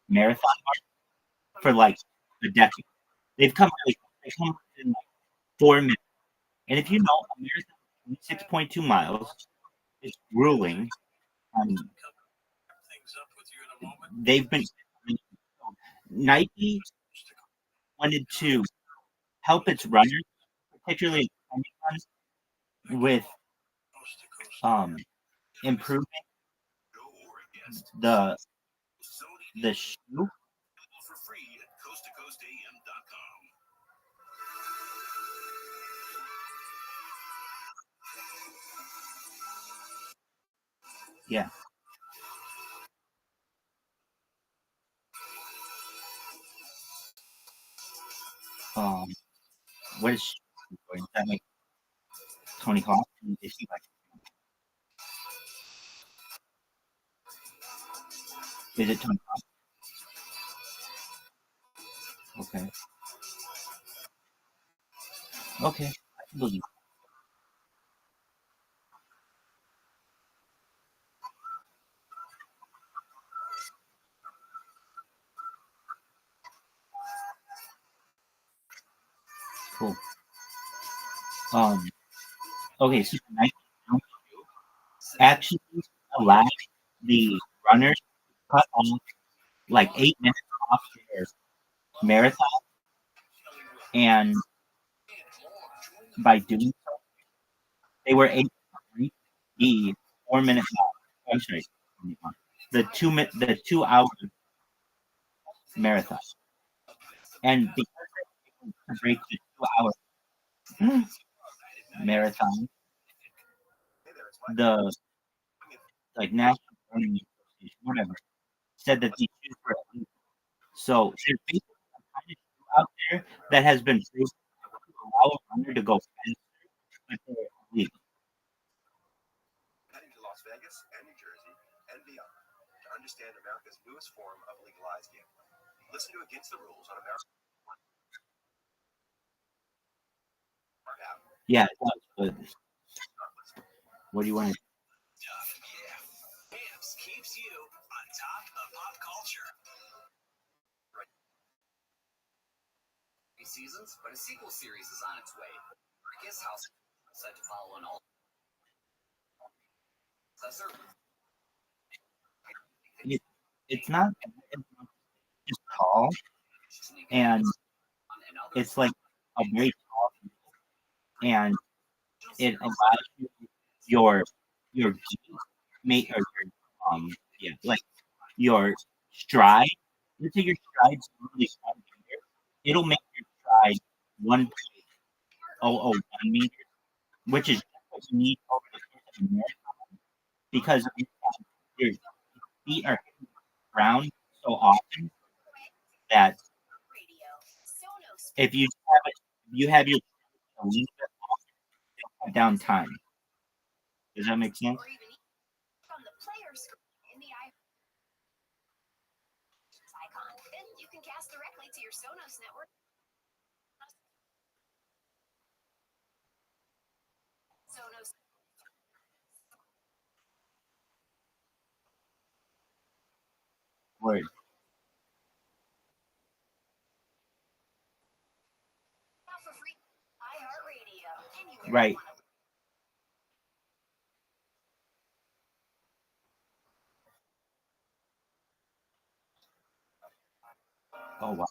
marathon mark for like a decade. They've come really close. They come within like 4 minutes. And if you know, a marathon is 6.2 miles. It's grueling. They've been Nike wanted to help its runners, particularly with improving the shoe. For free at coasttocoastam.com. Yeah. What is that like Tony Hawk? Is he like? Is it Tony Hawk? Okay. Okay. I can believe. Cool. Okay, so the Nike actually allowed the runners to cut off like 8 minutes off their marathon, and by doing so, they were able to reach the 4 minute mark. I'm sorry, the 2 hour marathon, and because they were able to break the 2 hour marathon, the like National Running Association, whatever, said that these shoes were illegal. So there's basically a kind of shoe out there that has been proven to allow a runner to go faster, but they're illegal. Heading to Las Vegas and New Jersey and beyond to understand America's newest form of legalized gambling. Listen to Against the Rules on America. Yeah, it does, but what do you want to? Vamps keeps you on top of pop culture. Seasons, but a sequel series is on its way. Guess House set to follow an all. It's not just tall, and it's like a very tall, and it allows you your mate or your yeah, like your stride. Let's say your stride's really 1 meter. It'll make your stride 1.001 meters, which is what you need over the course of a marathon because your feet are hitting the ground so often that if you have your a little bit off, it'll cut down time. Does that make sense? From the player screen in the icon. Then you can cast directly to your Sonos network. Sonos. Word. For free. iHeartRadio. Right. Oh wow.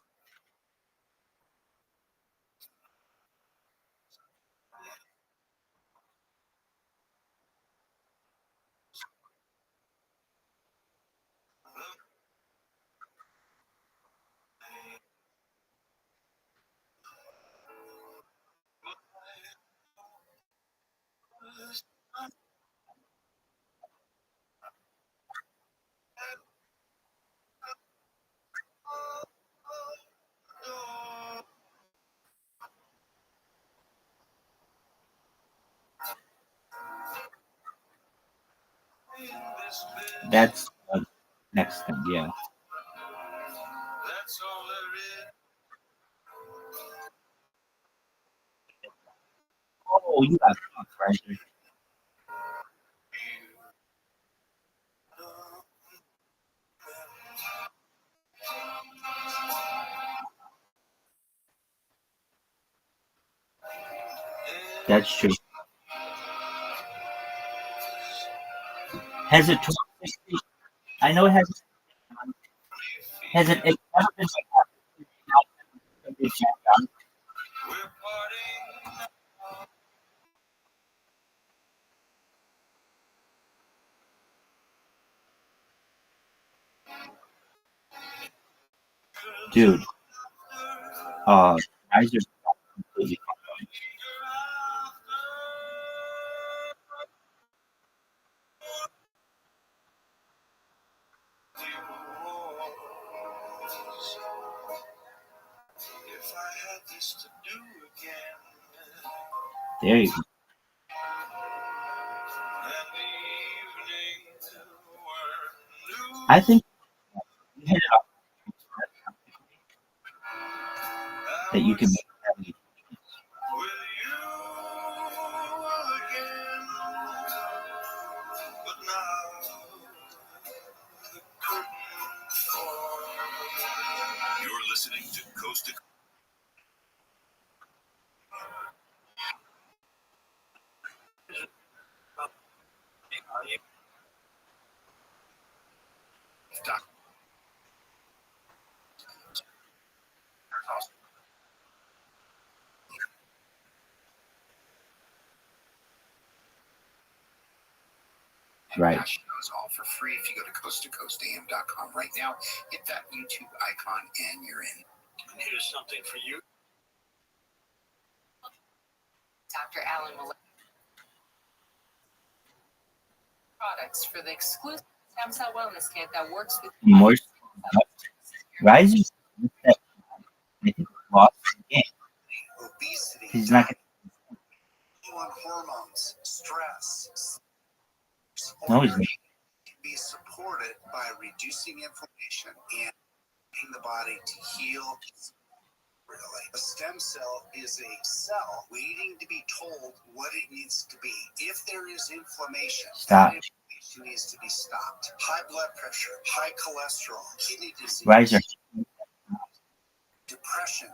That's the next thing, yeah. Oh, you got fucked, right? That's true. Has it? I know it has. Has it? It's never been dude. Guys are completely. There you go. I think you hit it off that you can make You're listening to Coast to right. Shows all for free if you go to coasttocoastam.com right now. Hit that YouTube icon and you're in. And here's something for you. Dr. Alan Malay. Products for the exclusive stem cell wellness kit that works with More Rising. I think lost the game. Obesity. He's not. On hormones, stress. No, he's not. Can be supported by reducing inflammation and getting the body to heal. Really, a stem cell is a cell waiting to be told what it needs to be. If there is inflammation, Stop. that inflammation needs to be stopped. High blood pressure, high cholesterol, kidney disease, Riser. depression,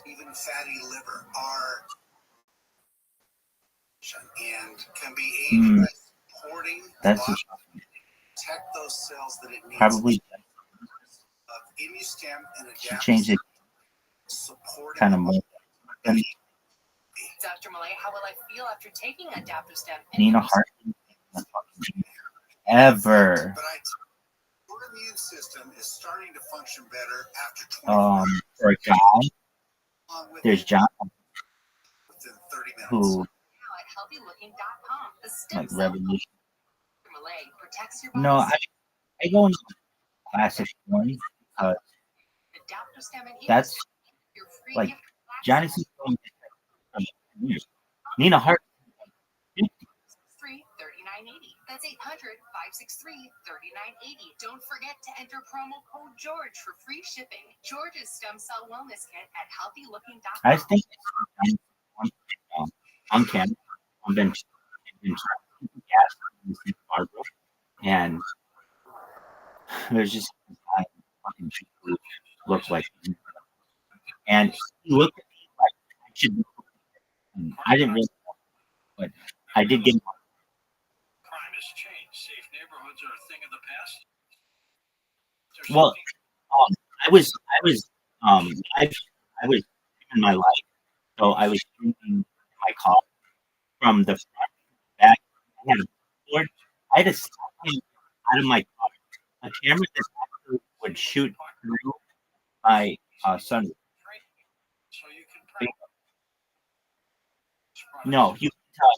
even fatty liver are and can be aided by supporting That's the body to protect those cells that it needs. probably Immustem and should change it kind of more. Dr. Malay, how will I feel after taking Adaptostem? Nina Hart. Ever. But your immune system is starting to function better after 24 For a guy, there's John within 30 minutes. who Now at healthylooking.com, the stem like cell revolution. Malay protects your No, body. I go into classic one because Adaptostem and that's your free like gift Johnny C. Nina Hart. 3980. That's 800-563-3980. Don't forget to enter promo code George for free shipping. George's stem cell wellness kit at healthylooking.com. I think on camera, I've been and there's just a fucking who looks like him. And he looked at me like I should be. I didn't really know, but I did get. Crime has changed. Safe neighborhoods are a thing of the past. Well, I was in my life, so I was drinking my car from the front back. I had a board. I had to stop him out of my car. A camera that actually would shoot through my sunroof. No, you can tell.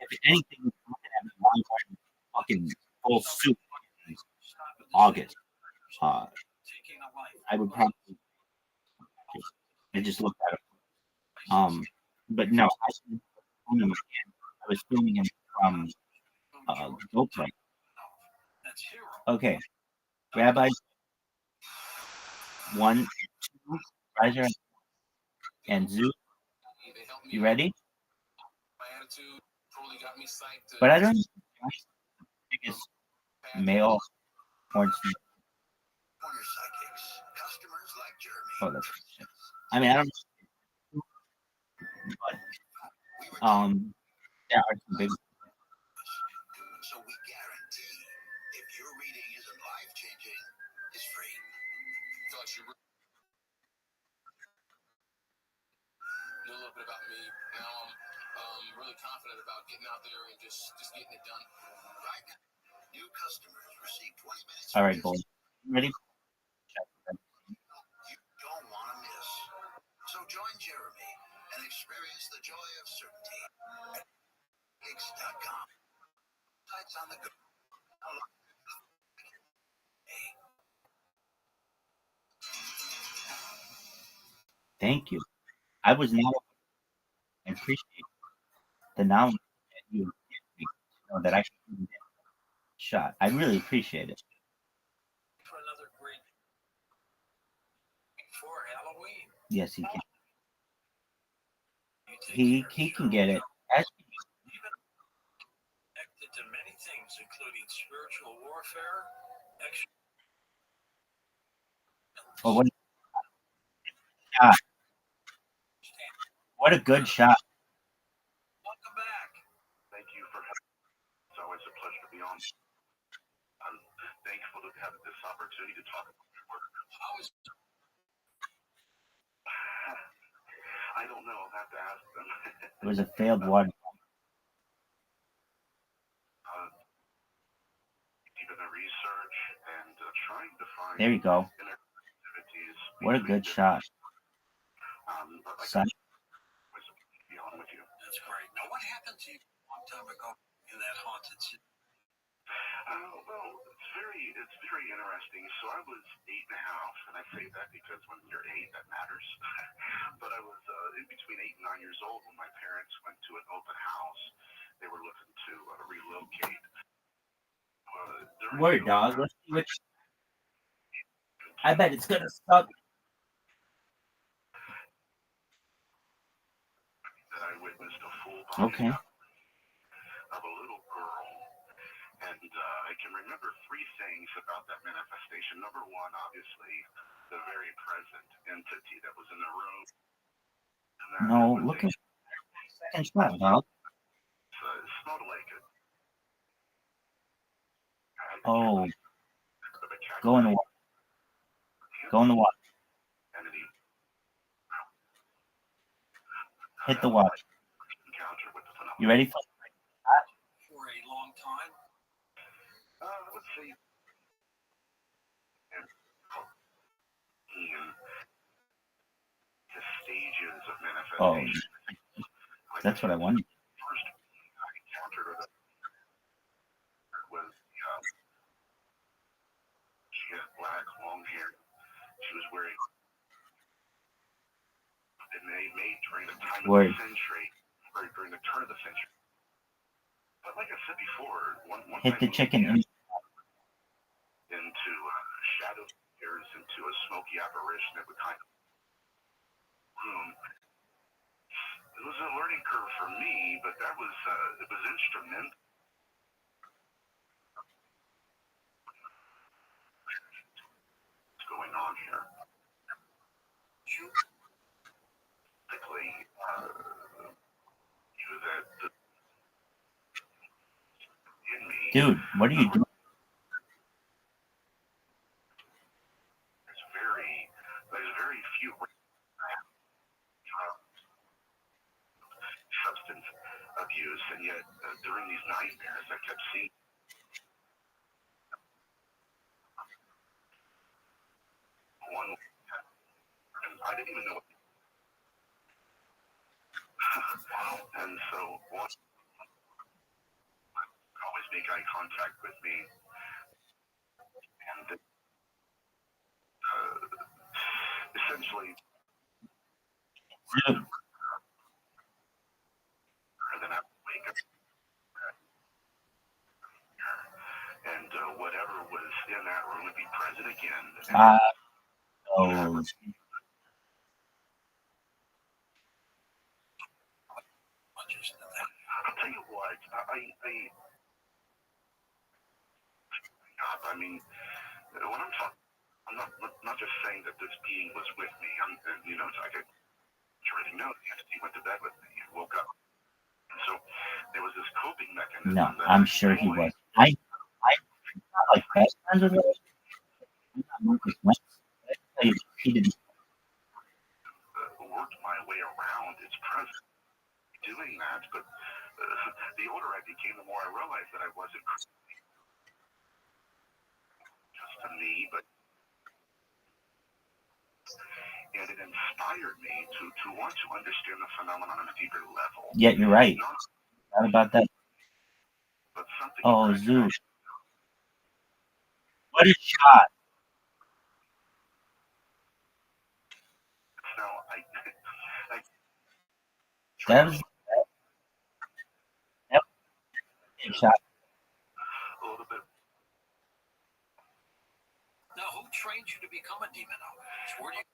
If anything, you're looking at me one wearing fucking full suit in August. I would probably. I just looked at it. But no, I was filming him from GoPro. Okay, Rabbi, 1, 2, Riser, and Zoo. You ready? But I don't think Josh is the biggest male porn star. Oh, that's shit. I mean, I don't know, but there are some big. So we guarantee if your reading isn't life-changing, it's free. Thought you knew a little bit about me. Now I'm really confident about getting out there and just getting it done. Right now, new customers receive 20 minutes. All right, boys. Ready? You don't want to miss. So join Jeremy and experience the joy of certainty at X.com. Sites on the go. Thank you. I was not. I appreciate the knowledge that you gave me, that I can do that shot. I really appreciate it. For another great before Halloween. Yes, he can. He can get it. Actually, Connected to many things, including spiritual warfare. oh, what a shot! What a good shot! Welcome back. Thank you for having me. It's always a pleasure to be on. I'm thankful to have this opportunity to talk about my work. I don't know. I'll have to ask them. It was a failed water. Keeping the research and trying to find. There you go. What a good shot. But like Son. to be on with you. That's great. Now, what happened to you a long time ago in that haunted city? Well, it's very interesting. So I was 8.5, and I say that because when you're 8, that matters. But I was in between 8 and 9 years old when my parents went to an open house. They were looking to relocate. Word, dog. Let's see which. I bet it's gonna suck. That I witnessed a full Okay. of a little girl, and I can remember 3 things about that manifestation. Number 1, obviously, the very present entity that was in the room. No, look at second shot, dog. It smelled like it. Oh, go in the water. Go in the water. Hit the water. You ready for that? For a long time. Let's see. The stages of manifestation. Oh, that's what I wanted. First I encountered her was she had black long hair. She was wearing and they made during the time of the century, or during the turn of the century. But like I said before, one hit the chicken into shadow figures, into a smoky apparition that would kind of room. It was a learning curve for me, but that was it was instrumental. What's going on here? Dude, what are you doing? There's very few substance abuse, and yet during these nightmares, I kept seeing one. I didn't even know. And so, one always make eye contact with me, and essentially, and then I wake up. Oh, I'll tell you what, I mean, when I'm talking, I'm not just saying that this being was with me. I could already know the entity went to bed with me and woke up. And so there was this coping mechanism. no, that I'm sure he was. I'm not like best friends with him. I'm not Marcus Wentz. I tell you, he didn't. Worked my way around its presence doing that, but the older I became, the more I realized that I wasn't just to me, but and it inspired me to want to understand the phenomenon on a deeper level. Yeah, you're right. Not about that. But something Oh, Zeus. What a shot. now That was a shot. a little bit. Now, who trained you to become a demonologist? Where do you?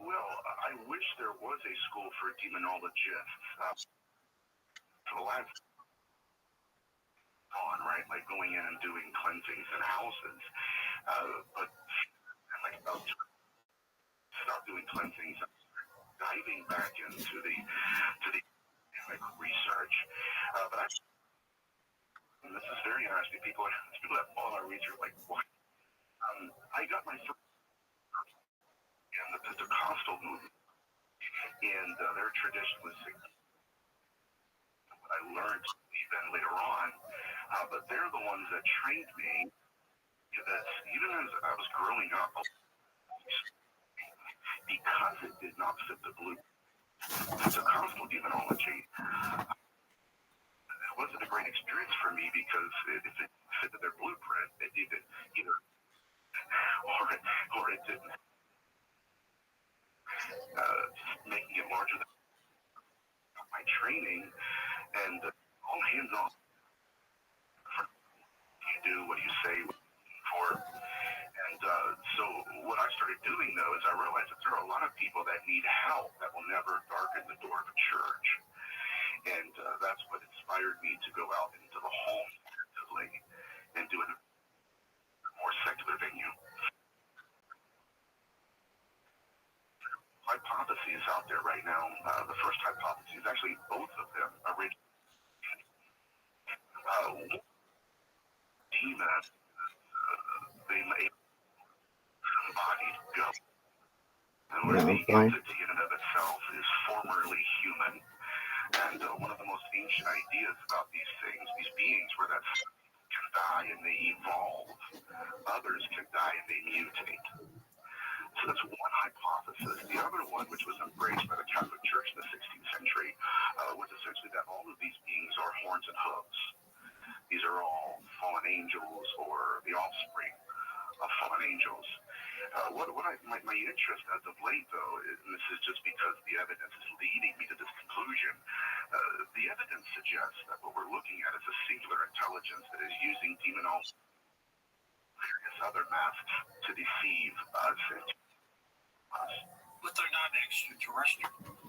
Well, I wish there was a school for demonologists. For the last right, like going in and doing cleansings in houses, but like about to stop doing cleansings, diving back into the research. But and this is very interesting. People that follow our research like, what? I got my first in the Pentecostal movement, and their tradition was what I learned then later on. But they're the ones that trained me that even as I was growing up, because it did not fit the blue Pentecostal demonology, it wasn't a great experience for me because if it fitted their blueprint, it needed either or it didn't. Making it larger than my training, and all hands on. You do what you say for. And so what I started doing, though, is I realized that there are a lot of people that need help that will never darken the door of a church. And that's what inspired me to go out into the home and do it in a more secular venue. Hypotheses out there right now. The first hypothesis, actually both of them, originally demons, they may embodied ghosts. Or the entity in and of itself is formerly human. And one of the most ancient ideas about these things, these beings, were that some can die and they evolve. Others can die and they mutate. So that's one hypothesis. The other one, which was embraced by the Catholic Church in the 16th century, was essentially that all of these beings are horns and hooves. These are all fallen angels or the offspring of fallen angels. My interest as of late, though, and this is just because the evidence is leading me to this conclusion, the evidence suggests that what we're looking at is a singular intelligence that is using demonology and various other masks to deceive us. But they're not extraterrestrial.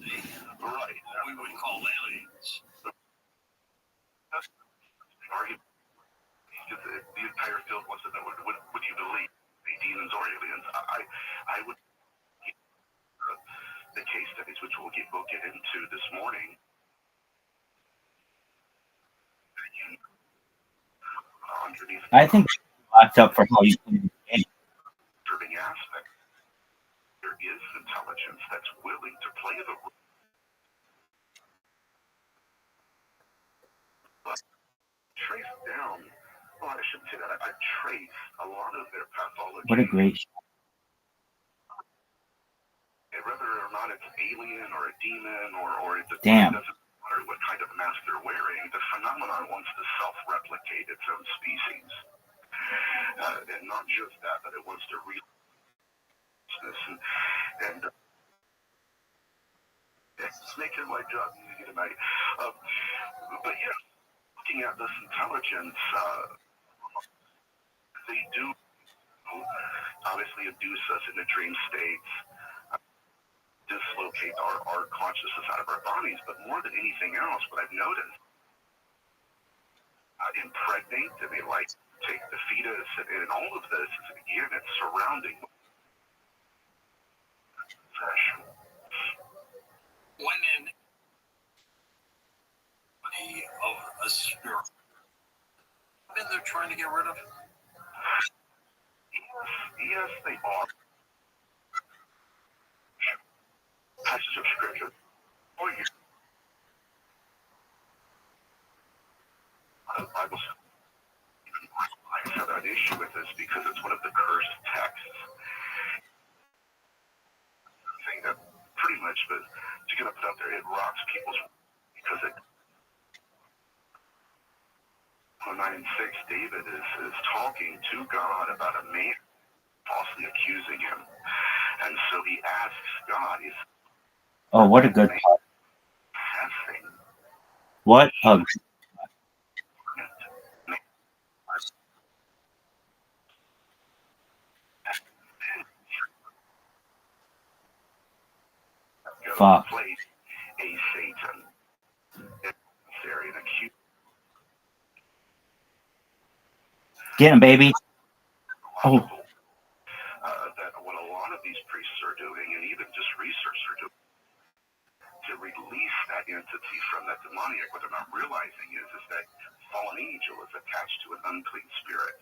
Right. What we would call aliens. The entire field wants to know, would you believe demons or aliens? I would the case studies, which we'll get into this morning. I think locked up for how you play the game. Serving aspect. There is intelligence that's willing to play the role. Trace down. Well, I shouldn't say that. I trace a lot of their pathology. What a great shot. Whether or not it's alien or a demon or it doesn't matter what kind of mask they're wearing, the phenomenon wants to self-replicate its own species. And not just that, but it wants to and it's making my job easy tonight. But yeah, looking at this intelligence, they do obviously induce us in the dream states, dislocate our consciousness out of our bodies. But more than anything else, what I've noticed, impregnate, and they like take the fetus, and all of this is, again, it's surrounding possession. When of a spirit, and they're trying to get rid of. Yes, they are. Passage of scripture. Oh, yeah. The Bible I have an issue with this because it's one of the cursed texts. Thing that pretty much, but to get up and up there, it rocks people's because it. 9:6, David is talking to God about a man falsely accusing him, and so he asks God, Oh, what a good part. What a fuck. A Satan and accuse. Get him, baby. Oh. That what a lot of these priests are doing, and even just researchers are doing, to release that entity from that demoniac, what they're not realizing is that fallen angel is attached to an unclean spirit.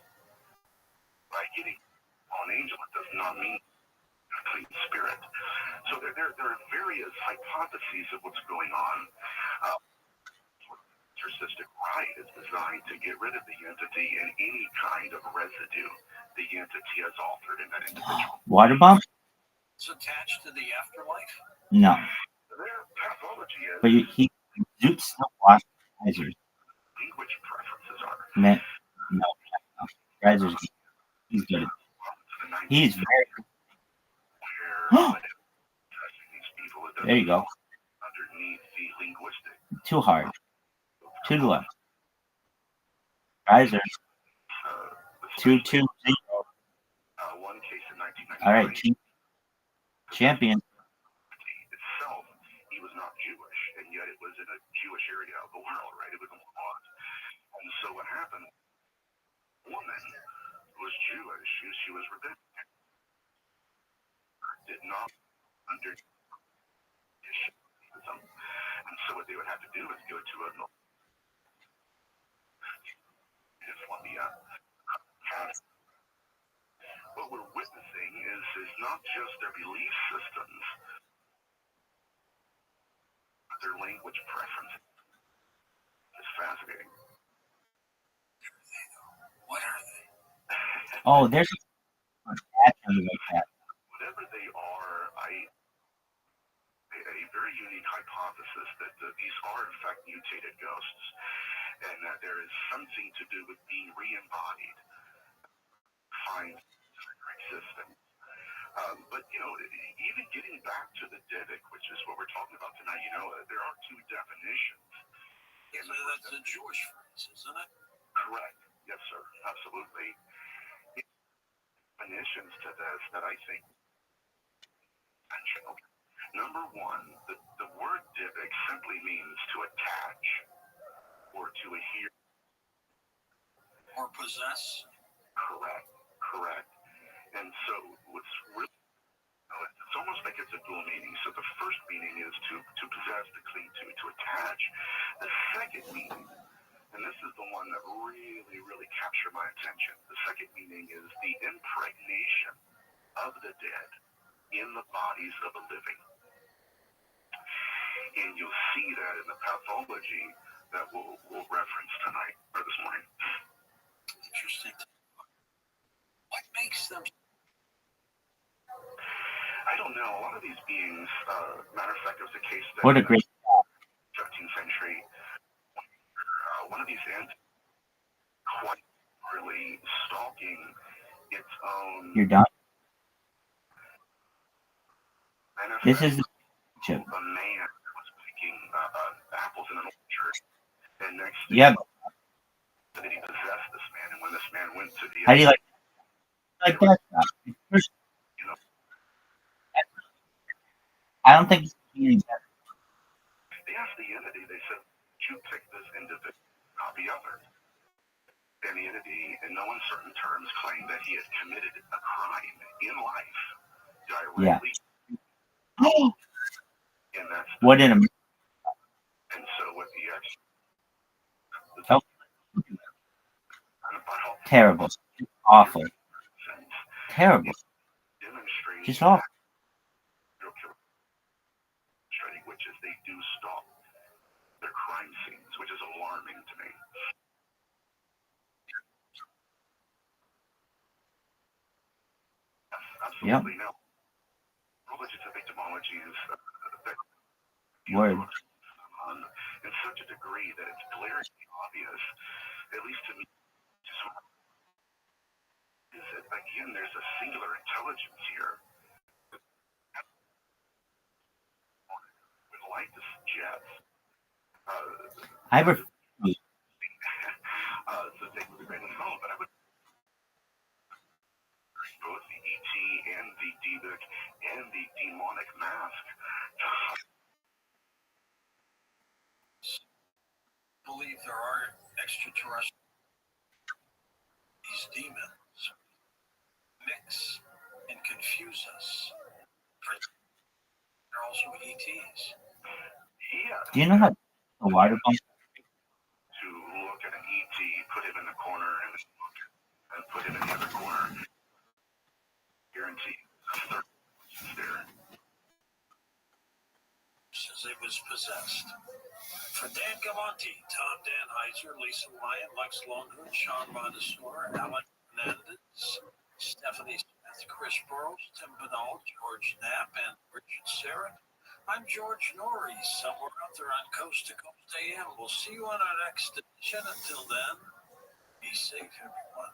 By getting fallen angel, it does not mean unclean spirit. So there are various hypotheses of what's going on. Exorcistic rite is designed to get rid of the entity and any kind of residue the entity has altered in that individual. Water bomb? It's attached to the afterlife? No. Their pathology is. But he dupes the wash risers. Language preferences are. No. Risers. He's good. He's very. There you go. Underneath the linguistic. Too hard. To the left. Risers. 2-2-0. One case in 1999. All right, team champion. Itself, he was not Jewish, and yet it was in a Jewish area of the world, right? It was a lot. And so what happened? A woman who was Jewish, she was rabbinic, did not under. And so what they would have to do is go to a Columbia. What we're witnessing is not just their belief systems, but their language preference. It's fascinating. What are they? Oh, there's a like that. Whatever they are, a very unique hypothesis that these are in fact mutated ghosts, and that there is something to do with being re-embodied, find existence. But even getting back to the Divic, which is what we're talking about tonight, there are two definitions. So that's a Jewish phrase, isn't it? Correct. Yes, sir. Absolutely. Definitions to this that I think intentional. Number one, the word Divic simply means to attach or to adhere. Or possess. Correct. And so what's really, it's almost like it's a dual meaning. So the first meaning is to possess, to cling to attach. The second meaning, and this is the one that really, really captured my attention. The second meaning is the impregnation of the dead in the bodies of the living. And you'll see that in the pathology that we'll reference tonight or this morning. Interesting. What makes them? I don't know. A lot of these beings, matter of fact, there was a case that What a great 15th century, one of these entities quite really stalking its own. You're done. This is the chip. A man was picking apples in an orchard, and next thing Yeah. that he possessed this man, and when this man went to the How do you like? like that. I don't think it's any better. They asked the entity, they said, you pick this individual, not the other. And the entity, in no uncertain terms, claimed that he had committed a crime in life directly. And that's What in a and so what the terrible, awful, terrible, just awful. which is they do stop their crime scenes, which is alarming to me. Absolutely no. Religious victimology is Word. In such a degree that it's glaringly obvious, at least to me, is that again there's a singular intelligence here. Would like to suggest I refuse. so take with a grain of salt, but I would both the ET and the Divic and the demonic mask. Believe there are extraterrestrials. These demons mix and confuse us. They're also ETs. Yeah. Do you know how a water pump? To look at an ET, put him in the corner, and put him in the other corner. Guarantee there. Says it was possessed. For Dan Galanti, Tom Danheiser, Lisa Lyon, Lex Longhood, Sean Montesor, Alan Hernandez, Stephanie Smith, Chris Burrows, Tim Bernal, George Knapp, and Richard Serra. I'm George Norrie, somewhere out there on Coast to Coast AM. We'll see you on our next edition. Until then, be safe, everyone.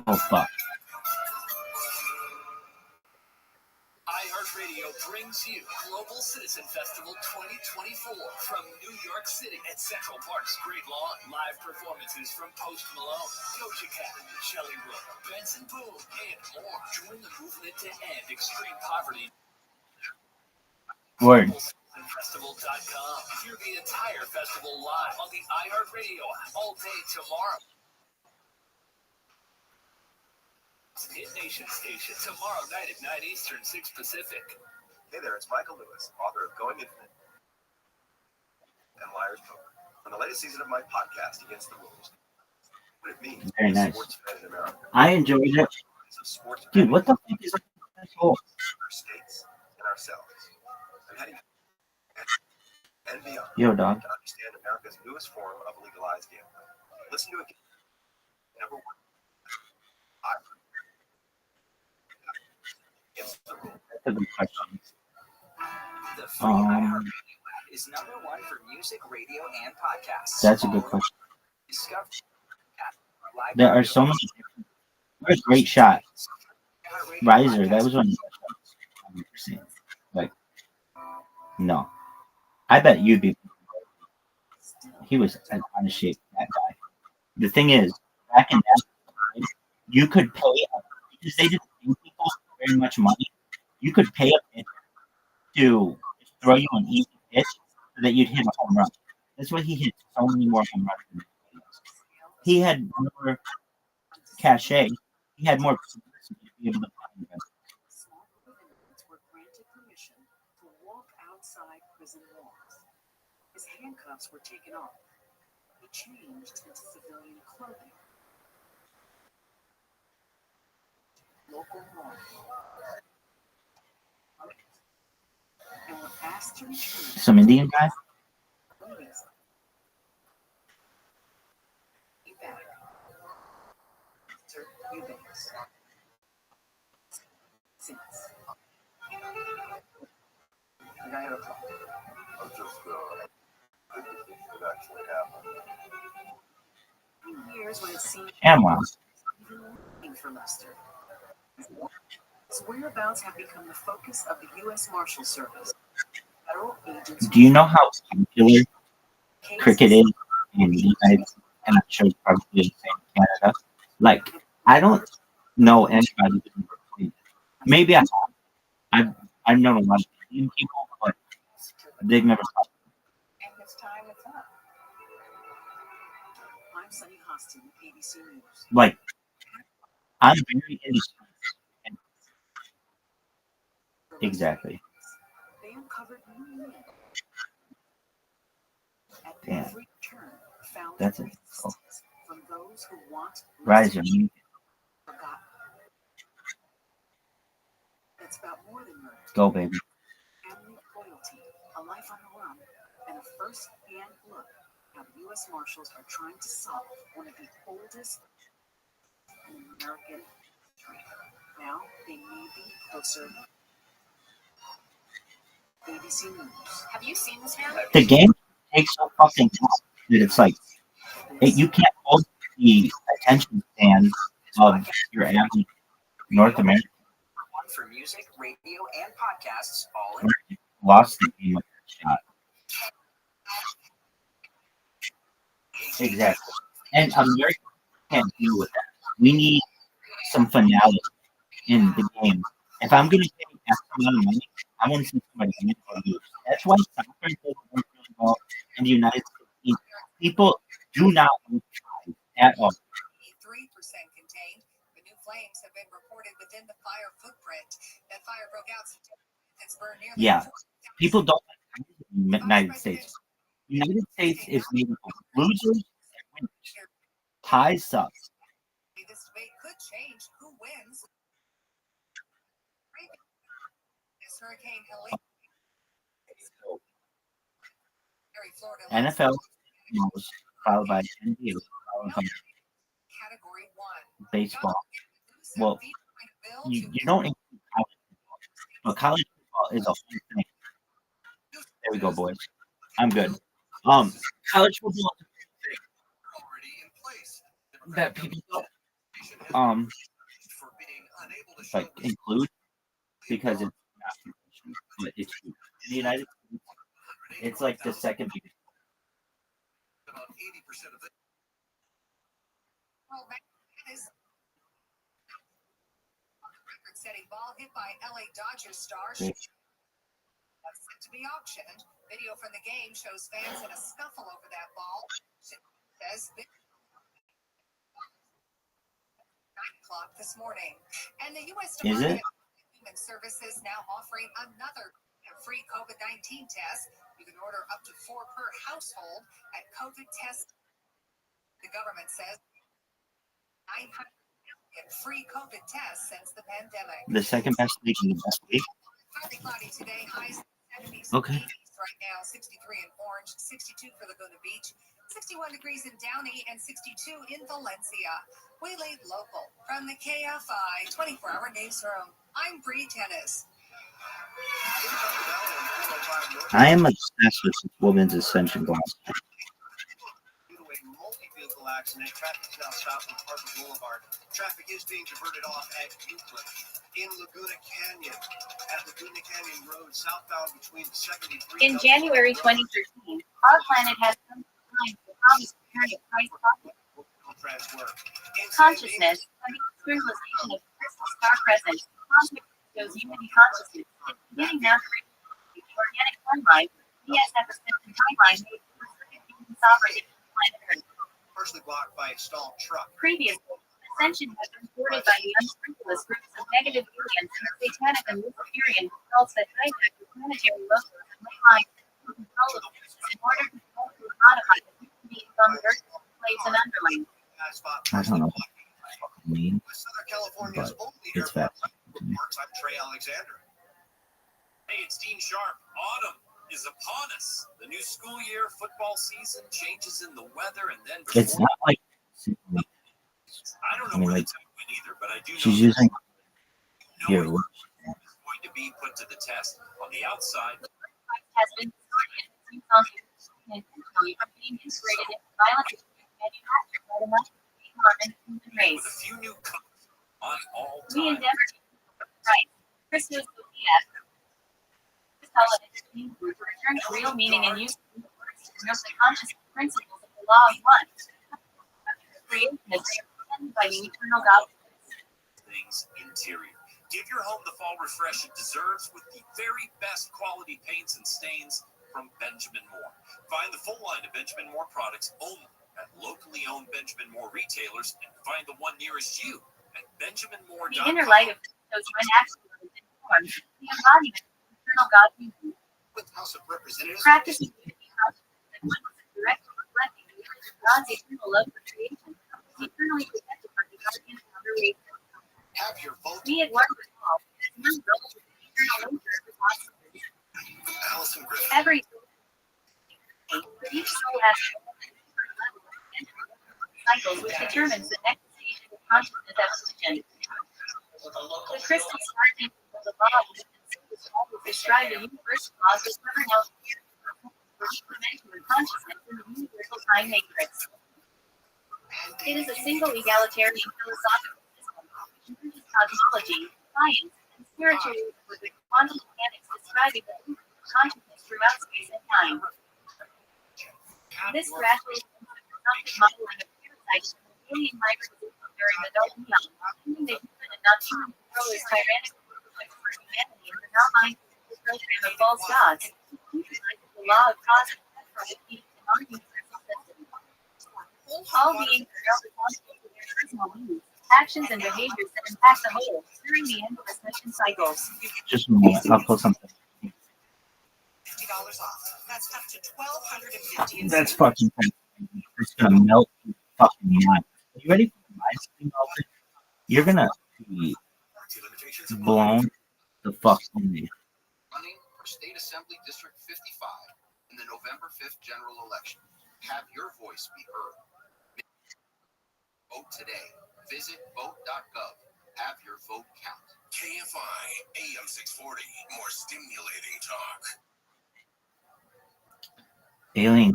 Oh fuck. iHeartRadio brings you Global Citizen Festival 2024 from New York City at Central Park's Great Lawn. Live performances from Post Malone, Doja Cat, Shelley Wood, Benson Boone, and more. Join the movement to end extreme poverty. Word. Festival.com. Hear the entire festival live on the iHeartRadio app all day tomorrow. Hit Nation Station tomorrow night at 9 Eastern, 6 Pacific. Hey there, it's Michael Lewis, author of Going Infinite and Liar's Poker. On the latest season of my podcast, Against the Rules, what it means Very to be a nice. sports fan in America. I enjoyed it. Dude, what the fuck is that? Our states and ourselves. I'm heading and beyond Yo, dog. to understand America's newest form of legalized gambling. Listen to it. Number one. Against the Rules. That's a good question. The free iHeartRadio app is #1 for music, radio, and podcasts. That's a good question. Discover There are so many. What a great shot. Riser, that was one of the best shots I've ever seen. Like, no. I bet you'd be. He was an out of shape, that guy. The thing is, back in that time, you could pay, because they didn't pay people very much money, you could pay a pitcher to throw you an easy pitch so that you'd hit a home run. That's why he hit so many more home runs than anybody else. He had more cachet. He had more publicity to be able to find them. Were granted permission to walk outside prison walls. His handcuffs were taken off. He changed into civilian clothing. local law. And were asked to return Some Indian guy? ladies. Be back. Sir Eubanks. Since. And I have a call. I'm just, I think this could actually happen. 2 years when it seemed And wow. even looking for Lester. His whereabouts have become the focus of the U.S. Marshal Service. Federal agents. Do you know how popular cricket is in the United States? And I'm sure it's probably the same in Canada. Like, I don't know anybody who's ever played it. Maybe I have. I've known a lot of Indian people, but they've never played it. And his time is up. I'm Sunny Hostin, ABC News. Like, I'm very into sports. And exactly. They uncovered new men. At Damn. every turn, found That's it. resistance from those who want Rise Lester your forgotten. It's about more than murder. Go, baby. Family loyalty, a life on the run, and a first-hand look how the U.S. Marshals are trying to solve one of the oldest in American history. Now they may be closer. ABC News. Have you seen this man? The game takes so fucking long that it's like, you can't hold the attention span of your average North American. One for music, radio, and podcasts, all in. Lost the game with that shot. Exactly. And America can't deal with that. We need some finality in the game. If I'm going to pay X amount of money, I want to see somebody win or lose. That's why soccer doesn't work really well in the United States. People do not want to try at all. 3% contained. The new flames have been reported within the fire footprint. That fire broke out and burned nearly. Yeah. People don't like the United States. The United States is made up of losers and winners. Ties suck. This debate could change who wins. This Hurricane Helene. NFL news, followed by NBA, followed by Category 1. baseball. Well, you don't include college football, but college football is a whole thing. There we go, boys. I'm good. College football is a whole thing that people don't like include because it's not professional, but it's in the United States. It's like the second biggest. About 80% of the Record-setting ball hit by LA Dodgers star. That's set to be auctioned. Video from the game shows fans in a scuffle over that ball. Says 9 o'clock this morning. And the U.S. Department of Human Services now offering another free COVID-19 test. You can order up to 4 per household at COVID Test. The government says 900 million free COVID tests since the pandemic. The second best league in the best league. Partly cloudy today, highs 70s. Okay. Right now, 63 in Orange, 62 for Laguna Beach, 61 degrees in Downey, and 62 in Valencia. We lead local from the KFI 24-hour newsroom. I'm Bree Tennis. I am obsessed with this woman's ascension glass. Due to a multi-vehicle accident, traffic is now stopped on Parker Boulevard. Traffic is being diverted off at Euclid. In Laguna Canyon, at Laguna Canyon Road, southbound between 73. In January 2013, our planet has come to time for how we compare the price pocket. Consciousness, and the crystallization of crystal star presence, cosmic shows unity consciousness, is beginning now to reach the organic timeline. ES epistemic timeline made specific human sovereignty of planet Earth. Partially blocked by a stalled truck. Previously, ascension has been thwarted by the unscrupulous groups of negative aliens and the satanic and Luciferian cults that hijack the planetary logos and lay lines to control the forces in order to modify the human beings on the Earth, plates, and underlings. I don't know. mean, Southern California's but only it's fat. part-time Trey Alexander. Hey, it's Dean Sharp. Autumn is upon us. The new school year, football season, changes in the weather, and then It's not like I don't know mean, where like, the tech went either, but I do know she's using here. is going to be put to the test. On the outside, has been intentionally from being integrated into violent manufactured by the modern human race. with a few new colors on all We time. endeavor to right. Christos Sophia, this solid entertainment group return to real meaning and use of the conscious principles of the law of one. Creation is represented by the eternal God. Things interior. Give your home the fall refresh it deserves with the very best quality paints and stains from Benjamin Moore. Find the full line of Benjamin Moore products only at locally owned Benjamin Moore retailers and find the one nearest you at benjaminmoore.com. The inner light of those when actually informed, the embodiment of eternal God With House of Representatives. practicing unity consciousness and oneness directly reflecting the image of God's eternal love for creation, eternally protected by the guardian boundary. Have your vote. We at one resolve, as one relative to the eternal nature of the possibility. Allison Griffin. Every but each soul has cycles which determines the next stage of consciousness evolution. The crystal starting of the law of always described the universal laws that govern how dimension of consciousness in the universal time matrix. It is a single egalitarian philosophical system which uses cosmology, science, and spiritualism with the quantum mechanics describing the movement of consciousness throughout space and time. This gradually consumptive modeling of parasites from the alien microorganisms during the Golden Young, assuming the human and non-human control is tyrannical for humanity and the non-mind program of false gods, the law of cause and effect from the non-universal system. All beings are held responsible for their personal needs, actions, and behaviors that impact the whole during the endless mission cycles. Just a moment. I'll pull something. $50 off. That's up to $1,250. That's fucking crazy. It's gonna melt your fucking mind. Are you ready for the mind being melted? You're gonna be blown the fuck away. Running for State Assembly District 55 in the November 5th general election. Have your voice be heard. Vote today. Visit vote.gov. Have your vote count. KFI AM 640. More stimulating talk. Alien.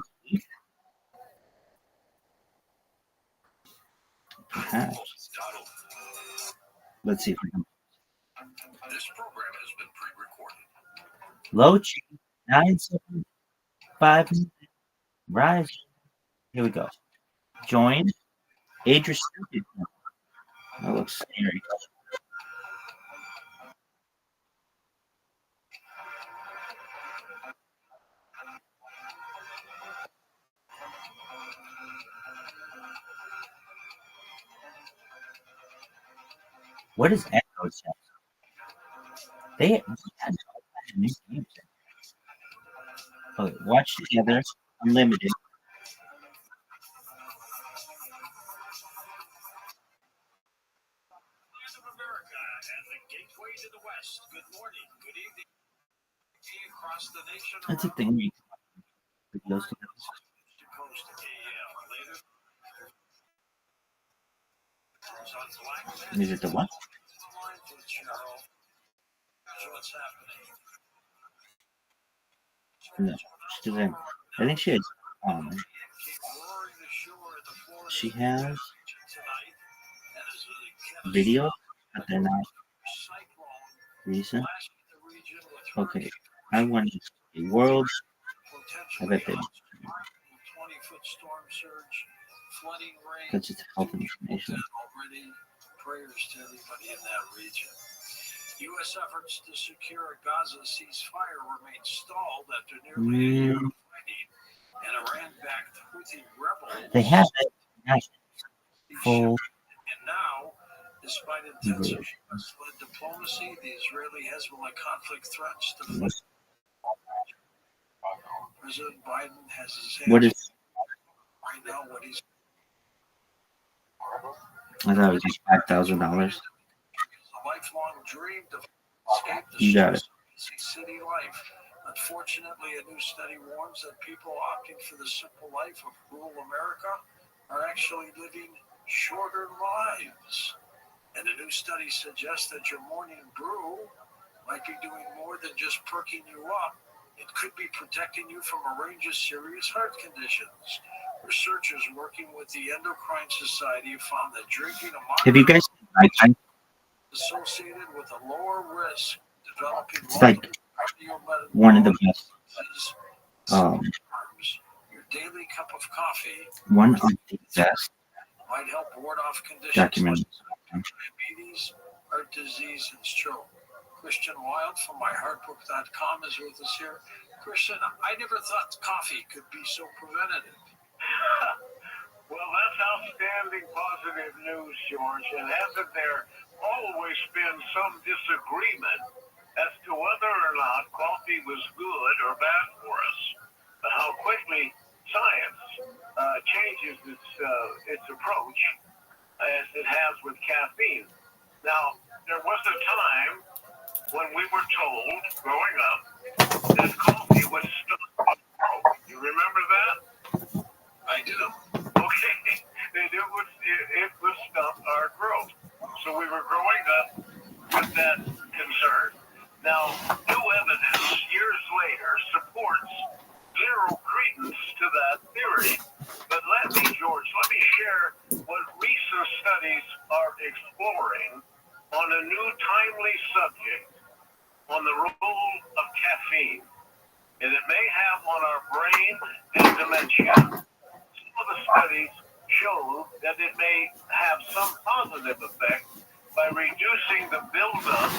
Perhaps. Let's see if we can. This program has been pre-recorded. Low G 975 rise. Here we go. Join. Age restricted. That looks scary. What is Echo Set? They had new games. Okay, watch together. Unlimited. That's a thing. Videos together. Is it the what? No, she's in. I think she is. She has videos, but they're not recent. Okay, I want a world. I bet they. Because it's health information. Prayers to everybody in that region. U.S. efforts to secure a Gaza ceasefire remain stalled after nearly a year of fighting, and Iran-backed Houthi rebels. They have it. Nice. Full. And now, despite intensive U.S.-led diplomacy, the Israeli-Hezbollah conflict threats to President Biden has his hands What is? right now. What he's I thought it was just $5,000. A lifelong dream to escape the You got it. stress of busy city life. Unfortunately, a new study warns that people opting for the simple life of rural America are actually living shorter lives. And a new study suggests that your morning brew might be doing more than just perking you up. It could be protecting you from a range of serious heart conditions. Researchers working with the Endocrine Society found that drinking a Have you guys seen Nighttime? associated with a lower risk of developing It's like one of the best. Your daily cup of coffee One of the best might help ward off conditions documentaries. like diabetes, heart disease, and stroke. Christian Wild from myheartbook.com is with us here. Christian, I never thought coffee could be so preventative. Well, that's outstanding positive news, George. And hasn't there always been some disagreement as to whether or not coffee was good or bad for us? But how quickly science changes its approach as it has with caffeine. Now, there was a time when we were told, growing up, that coffee would stop our growth. You remember that? I do. Okay. It would stop our growth. So we were growing up with that concern. Now, new evidence years later supports zero credence to that theory. But let me share what recent studies are exploring on a new timely subject on the role of caffeine. And it may have on our brain and dementia. Some of the studies show that it may have some positive effect by reducing the buildup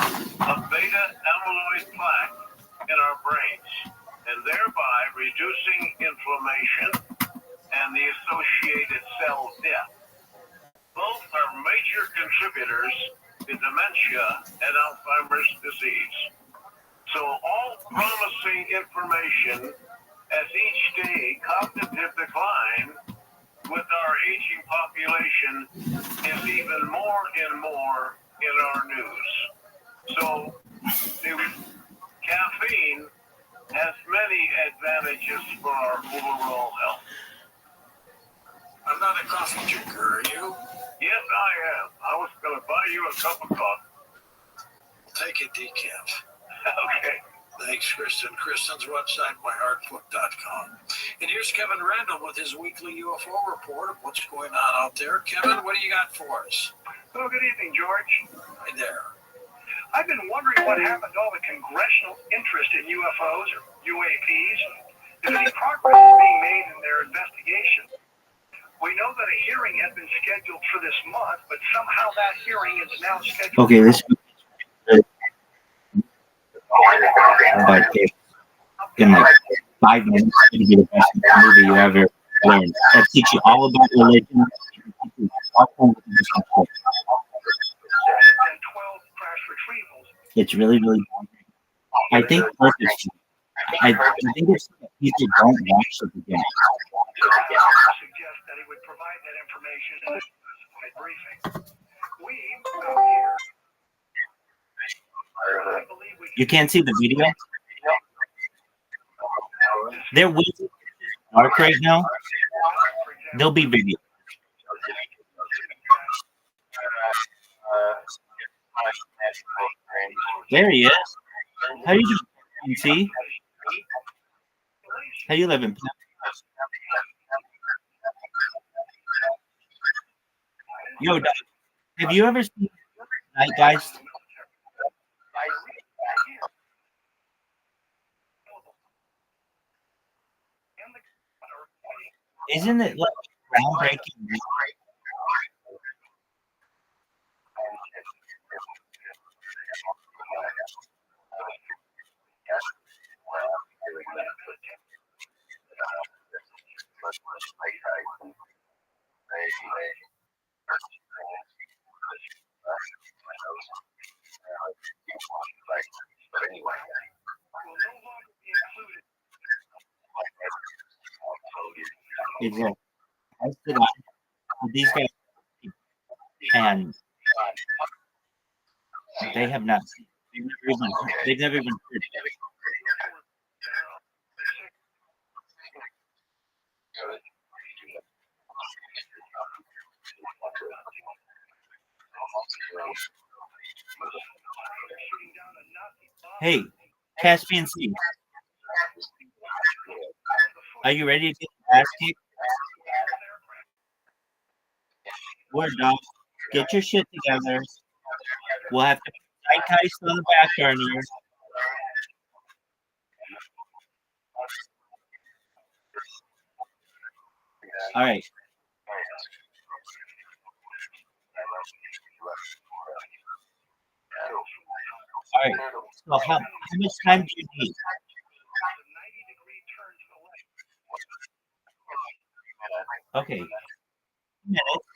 of beta amyloid plaque in our brains, and thereby reducing inflammation and the associated cell death. Both are major contributors to dementia and Alzheimer's disease. So all promising information as each day cognitive decline with our aging population is even more and more in our news. So caffeine has many advantages for our overall health. I'm not a coffee drinker, are you? Yes, I am. I was going to buy you a cup of coffee. Take a decaf. Okay. Thanks, Kristen. Kristen's website, myheartbook.com. And here's Kevin Randall with his weekly UFO report of what's going on out there. Kevin, what do you got for us? Well, good evening, George. Hi there. I've been wondering what happened to all the congressional interest in UFOs or UAPs. If any progress is being made in their investigation. We know that a hearing had been scheduled for this month, but somehow that hearing is now scheduled. Okay, this. But if in like 5 minutes, you get the best movie you ever learned. It'll teach you all about religion. It's really, really. I think purposely. I think it's people don't watch the beginning. Suggest that he would provide that information in a briefing. We here. You can't see the video. They're way too dark right now. There'll be video. There he is. How you doing, see? How you living? Yo, Doc, have you ever seen Nightgeist? Isn't it like groundbreaking? Exactly. These guys. and they have not. They've never even heard. Hey, Caspian Sea, are you ready to get your ass kicked? Word, dog. Get your shit together. We'll have to put Zeitgeist on the back burner. All right. All right. So how much time do you need? Okay. Minutes.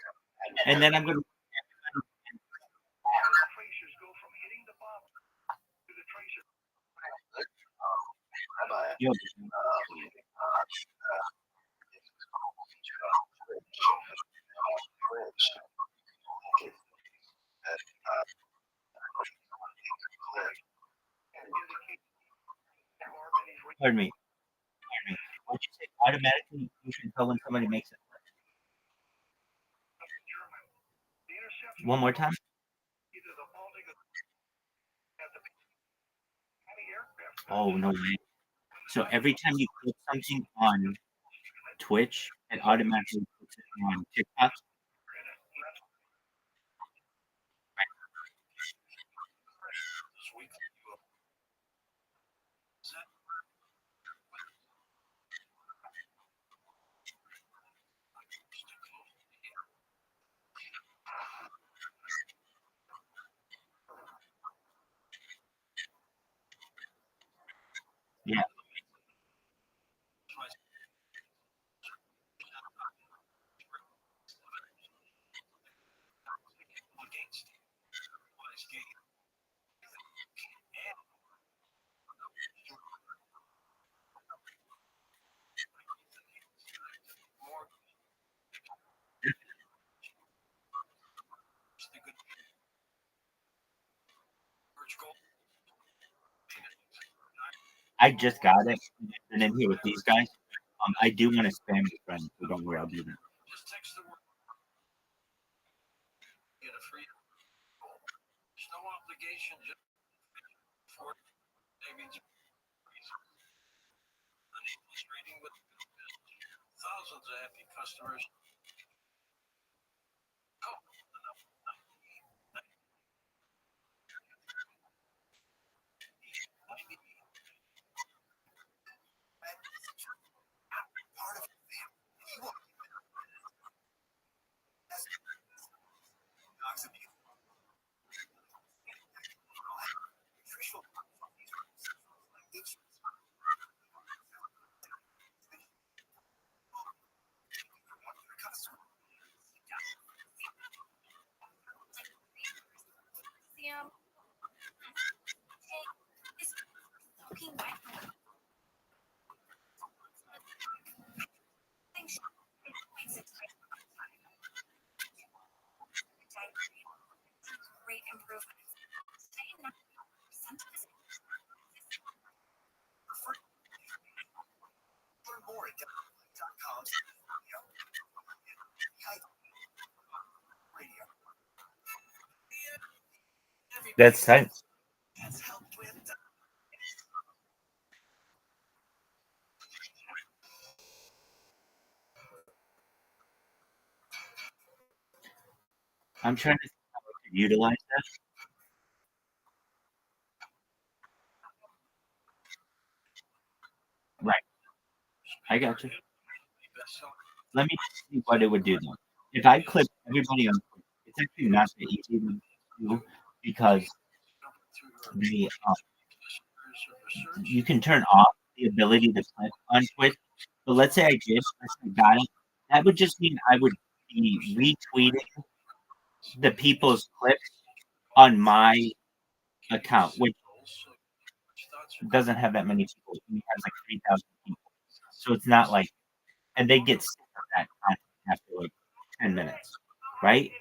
And then I'm going to. Yo, pardon me. What'd you say? Automatically, you can tell when somebody makes it. One more time. Oh, no way. So every time you click something on Twitch, it automatically puts it on TikTok. Yeah. I just got it, and in here with these guys. I do want to spam your friends, so don't worry, I'll do that. Thousands of happy customers. Great improvement. Learn more at .com. That's tight. I'm trying to see how I could utilize that. Right. I got you. Let me see what it would do though. If I click everybody on Twitch, it's actually not that easy to do because the you can turn off the ability to click on Twitch. But let's say I did, I got it. That would just mean I would be retweeting the people's clips on my account, which doesn't have that many people. It has like 3,000 people. So it's not like, and they get sick of that content after like 10 minutes, right?